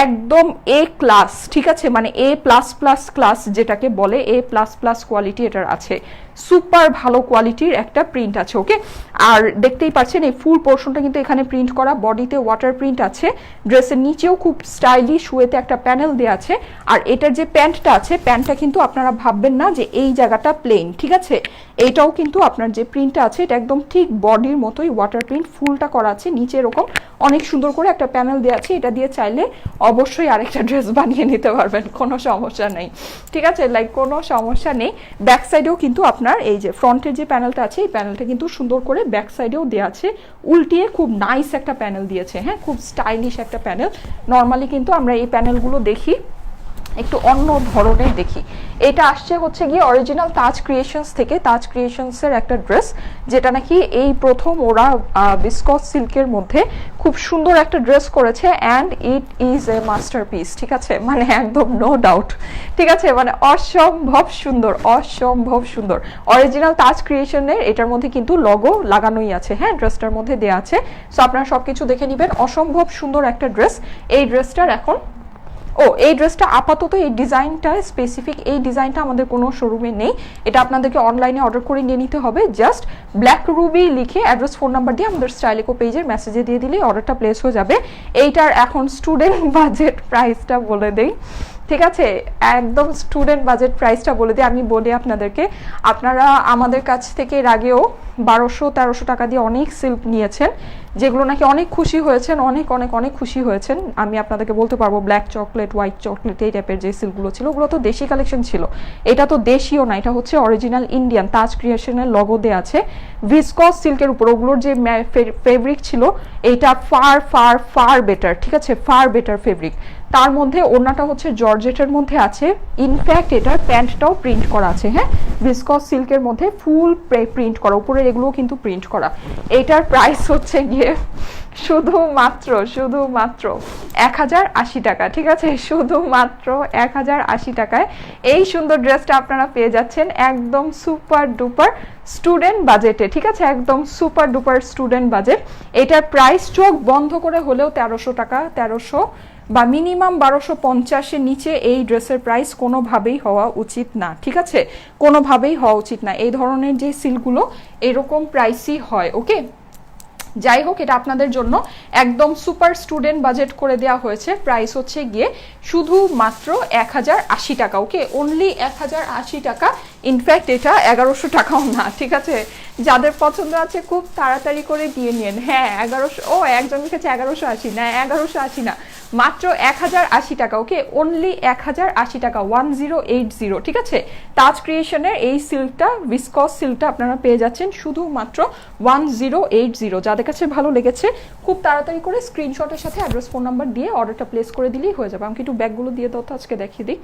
একদম এ ক্লাস। ঠিক আছে, মানে এ প্লাস প্লাস ক্লাস যেটাকে বলে, এ প্লাস প্লাস কোয়ালিটি এটার আছে। সুপার ভালো কোয়ালিটির একটা প্রিন্ট আছে। ওকে, আর দেখতেই পাচ্ছেন এই ফুল পোর্শনটা কিন্তু এখানে প্রিন্ট করা, বডিতে ওয়াটার প্রিন্ট আছে, ড্রেসের নিচেও খুব স্টাইলিশ ওয়েতে একটা প্যানেল দেওয়া আছে। আর এটার যে প্যান্টটা আছে, প্যান্টটা কিন্তু আপনারা ভাববেন না যে এই জায়গাটা প্লেন। ঠিক আছে, এইটাও কিন্তু আপনার যে প্রিন্টটা আছে এটা একদম ঠিক বডির মতোই ওয়াটার প্রিন্ট, ফুলটা করা আছে, নিচে এরকম অনেক সুন্দর করে একটা প্যানেল দেওয়া আছে। এটা দিয়ে চাইলে অবশ্যই আরেকটা ড্রেস বানিয়ে নিতে পারবেন, কোনো সমস্যা নেই। ঠিক আছে, লাইক কোনো সমস্যা নেই। ব্যাক সাইডেও কিন্তু আপনার এই যে ফ্রন্টের যে প্যানেলটা আছে, এই প্যানেলটা কিন্তু সুন্দর করে ব্যাক সাইডেও দেওয়া আছে, উল্টিয়ে খুব নাইস একটা প্যানেল দিয়েছে। হ্যাঁ, খুব স্টাইলিশ একটা প্যানেল। নর্মালি কিন্তু আমরা এই প্যানেলগুলো দেখি একটু অন্য ধরনের দেখি। এটা আসছে হচ্ছে গিয়ে অরিজিনাল তাজ ক্রিয়েশনস থেকে, তাজ ক্রিয়েশনসের একটা ড্রেস, যেটা নাকি এই প্রথম ওরা ভিসকস সিল্কের মধ্যে খুব সুন্দর একটা ড্রেস করেছে, and it is a masterpiece. ঠিক আছে, মানে একদম নো ডাউট। ঠিক আছে, মানে অসম্ভব সুন্দর, অসম্ভব সুন্দর। অরিজিনাল তাজ ক্রিয়েশনের এটার মধ্যে কিন্তু লগো লাগানোই আছে। হ্যাঁ, ড্রেসটার মধ্যে দেওয়া আছে। সো আপনারা সবকিছু দেখে নেবেন। অসম্ভব সুন্দর একটা ড্রেস। এই ড্রেসটার এখন এই ড্রেসটা আপাতত এই ডিজাইনটা স্পেসিফিক, এই ডিজাইনটা আমাদের কোনো শোরুমে নেই, এটা আপনাদেরকে অনলাইনে অর্ডার করে নিয়ে নিতে হবে। জাস্ট ব্ল্যাক রুবি লিখে অ্যাড্রেস ফোন নাম্বার দিয়ে আমাদের স্টাইলিকো পেজের মেসেজে দিয়ে দিলে অর্ডারটা প্লেস হয়ে যাবে। এইটার এখন স্টুডেন্ট বাজেট প্রাইসটা বলে দেই। ঠিক আছে, একদম স্টুডেন্ট বাজেট প্রাইসটা বলে দিই। আমি বলি আপনাদেরকে, আপনারা আমাদের কাছ থেকে এর আগেও 1200-1300 টাকা দিয়ে অনেক সিল্ক নিয়েছেন, যেগুলো নাকি অনেক খুশি হয়েছেন, অনেক অনেক অনেক খুশি হয়েছেন। আমি আপনাদেরকে বলতে পারবো ব্ল্যাক চকলেট, হোয়াইট চকলেট, এই টাইপের যে সিল্কগুলো ছিল ওগুলো তো দেশি কালেকশন ছিল। এটা তো দেশীয় না, এটা হচ্ছে অরিজিনাল ইন্ডিয়ান, তাজ ক্রিয়েশনের লগো দেওয়া আছে ভিসকস সিল্কের উপর। ওগুলোর যে ফেব্রিক ছিল এইটা ফার ফার ফার বেটার। ঠিক আছে, ফার বেটার ফেব্রিক। তার মধ্যে ওড়নাটা হচ্ছে জর্জেটের মধ্যে আছে, ইনফ্যাক্ট এটার প্যান্টটাও প্রিন্ট করা আছে। হ্যাঁ, ভিসকস সিল্কের মধ্যে ফুল প্রিন্ট করা, উপরের এগুলোও কিন্তু প্রিন্ট করা। এটার প্রাইস হচ্ছে গিয়ে শুধুমাত্র 1080 টাকা। ঠিক আছে, শুধুমাত্র 1080 টাকায় এই সুন্দর ড্রেসটা আপনারা পেয়ে যাচ্ছেন একদম সুপার ডুপার স্টুডেন্ট বাজেটে। ঠিক আছে, একদম সুপার ডুপার স্টুডেন্ট বাজেট। এটার প্রাইস চোখ বন্ধ করে হলেও 1300 টাকা, 1300 বা মিনিমাম 1250-এর নিচে এই ড্রেসের প্রাইস কোনোভাবেই হওয়া উচিত না। ঠিক আছে, কোনোভাবেই হওয়া উচিত না। এই ধরনের যে সিল্কগুলো এরকম প্রাইসই হয়। ওকে, যাই হোক, এটা আপনাদের জন্য একদম সুপার স্টুডেন্ট বাজেট করে দেওয়া হয়েছে। প্রাইস হচ্ছে গিয়ে শুধুমাত্র 1080 টাকা। ওকে, অনলি 1080 টাকা। ইনফ্যাক্ট এটা 1100 টাকাও না। ঠিক আছে, যাদের পছন্দ আছে খুব তাড়াতাড়ি করে দিয়ে নিন। হ্যাঁ, 1100, একজন লিখেছে 1180, না 1180 না, মাত্র 1080 টাকা। ওকে, অনলি 1080 টাকা, 1080। ঠিক আছে, তাজ ক্রিয়েশনের এই সিল্কটা, ভিসকস সিল্কটা আপনারা পেয়ে যাচ্ছেন শুধুমাত্র 1080। যাদের কাছে ভালো লেগেছে খুব তাড়াতাড়ি করে স্ক্রিনশটের সাথে অ্যাড্রেস ফোন নাম্বার দিয়ে অর্ডারটা প্লেস করে দিলেই হয়ে যাবে। আমাকে একটু ব্যাগগুলো দিয়ে দাও তো, আজকে দেখিয়ে দিই।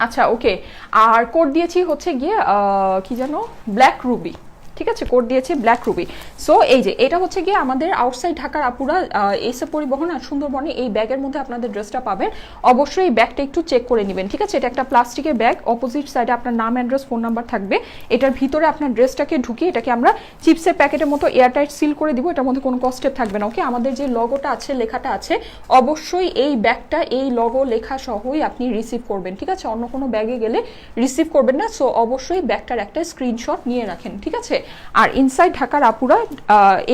আচ্ছা, ওকে, আর কোড দিয়েছি হচ্ছে গিয়ে কি জানো, ব্ল্যাক রুবি। ঠিক আছে, কোড দিয়েছি ব্ল্যাক রুবি। সো এই যে এটা হচ্ছে গিয়ে আমাদের আউটসাইড ঢাকার আপুরা এসে পরিবহন আর সুন্দরবনে এই ব্যাগের মধ্যে আপনাদের ড্রেসটা পাবেন। অবশ্যই এই ব্যাগটা একটু চেক করে নেবেন, ঠিক আছে। এটা একটা প্লাস্টিকের ব্যাগ, অপোজিট সাইডে আপনার নাম, অ্যাড্রেস, ফোন নাম্বার থাকবে। এটার ভিতরে আপনার ড্রেসটাকে ঢুকিয়ে এটাকে আমরা চিপসের প্যাকেটের মতো এয়ারটাইট সিল করে দিব। এটার মধ্যে কোনো কস্টেপ থাকবে না, ওকে। আমাদের যে লগোটা আছে, লেখাটা আছে, অবশ্যই এই ব্যাগটা এই লগো লেখা সহই আপনি রিসিভ করবেন, ঠিক আছে। অন্য কোনো ব্যাগে গেলে রিসিভ করবেন না। সো অবশ্যই ব্যাগটার একটা স্ক্রিনশট নিয়ে রাখেন, ঠিক আছে। আর ইনসাইড ঢাকার আপুরা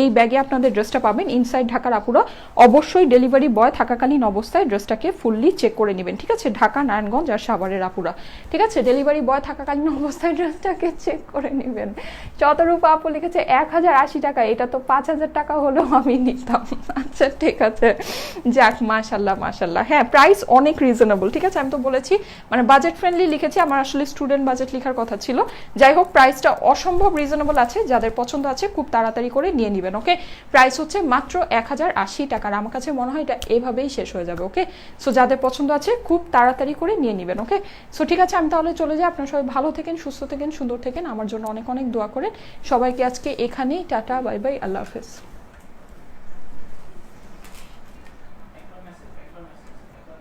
এই ব্যাগে আপনাদের ড্রেসটা পাবেন। ইনসাইড ঢাকার আপুরা অবশ্যই ডেলিভারি বয় থাকাকালীন অবস্থায় ড্রেসটাকে ফুললি চেক করে নেবেন, ঠিক আছে। ঢাকা, নারায়ণগঞ্জ আর সাভারের আপুরা, ঠিক আছে, ডেলিভারি বয় থাকাকালীন অবস্থায় ড্রেসটাকে চেক করে নেবেন। চতরূপা আপু লিখেছে 1080 টাকা, এটা তো 5000 টাকা হলেও আমি নিতাম। আচ্ছা ঠিক আছে, যাক, মাশাল্লাহ মাশাল্লাহ। হ্যাঁ, প্রাইস অনেক রিজনেবল, ঠিক আছে। আমি তো বলেছি মানে বাজেট ফ্রেন্ডলি লিখেছি, আমার আসলে স্টুডেন্ট বাজেট লেখার কথা ছিল। যাই হোক, প্রাইসটা অসম্ভব রিজনেবল আছে, যাদের পছন্দ আছে খুব তাড়াতাড়ি করে নিয়ে নেবেন, ওকে। প্রাইস হচ্ছে মাত্র 1080 টাকা। আমার কাছে মনে হয় এটা এভাবেই শেষ হয়ে যাবে, ওকে। সো যাদের পছন্দ আছে খুব তাড়াতাড়ি করে নিয়ে নেবেন, ওকে। সো ঠিক আছে, আমি তাহলে চলে যাই। আপনারা সবাই ভালো থেকেন, সুস্থ থেকেন, সুন্দর থেকেন, আমার জন্য অনেক অনেক দোয়া করেন। সবাইকে আজকে এখানেই টাটা, বাই বাই, আল্লাহ হাফেজ।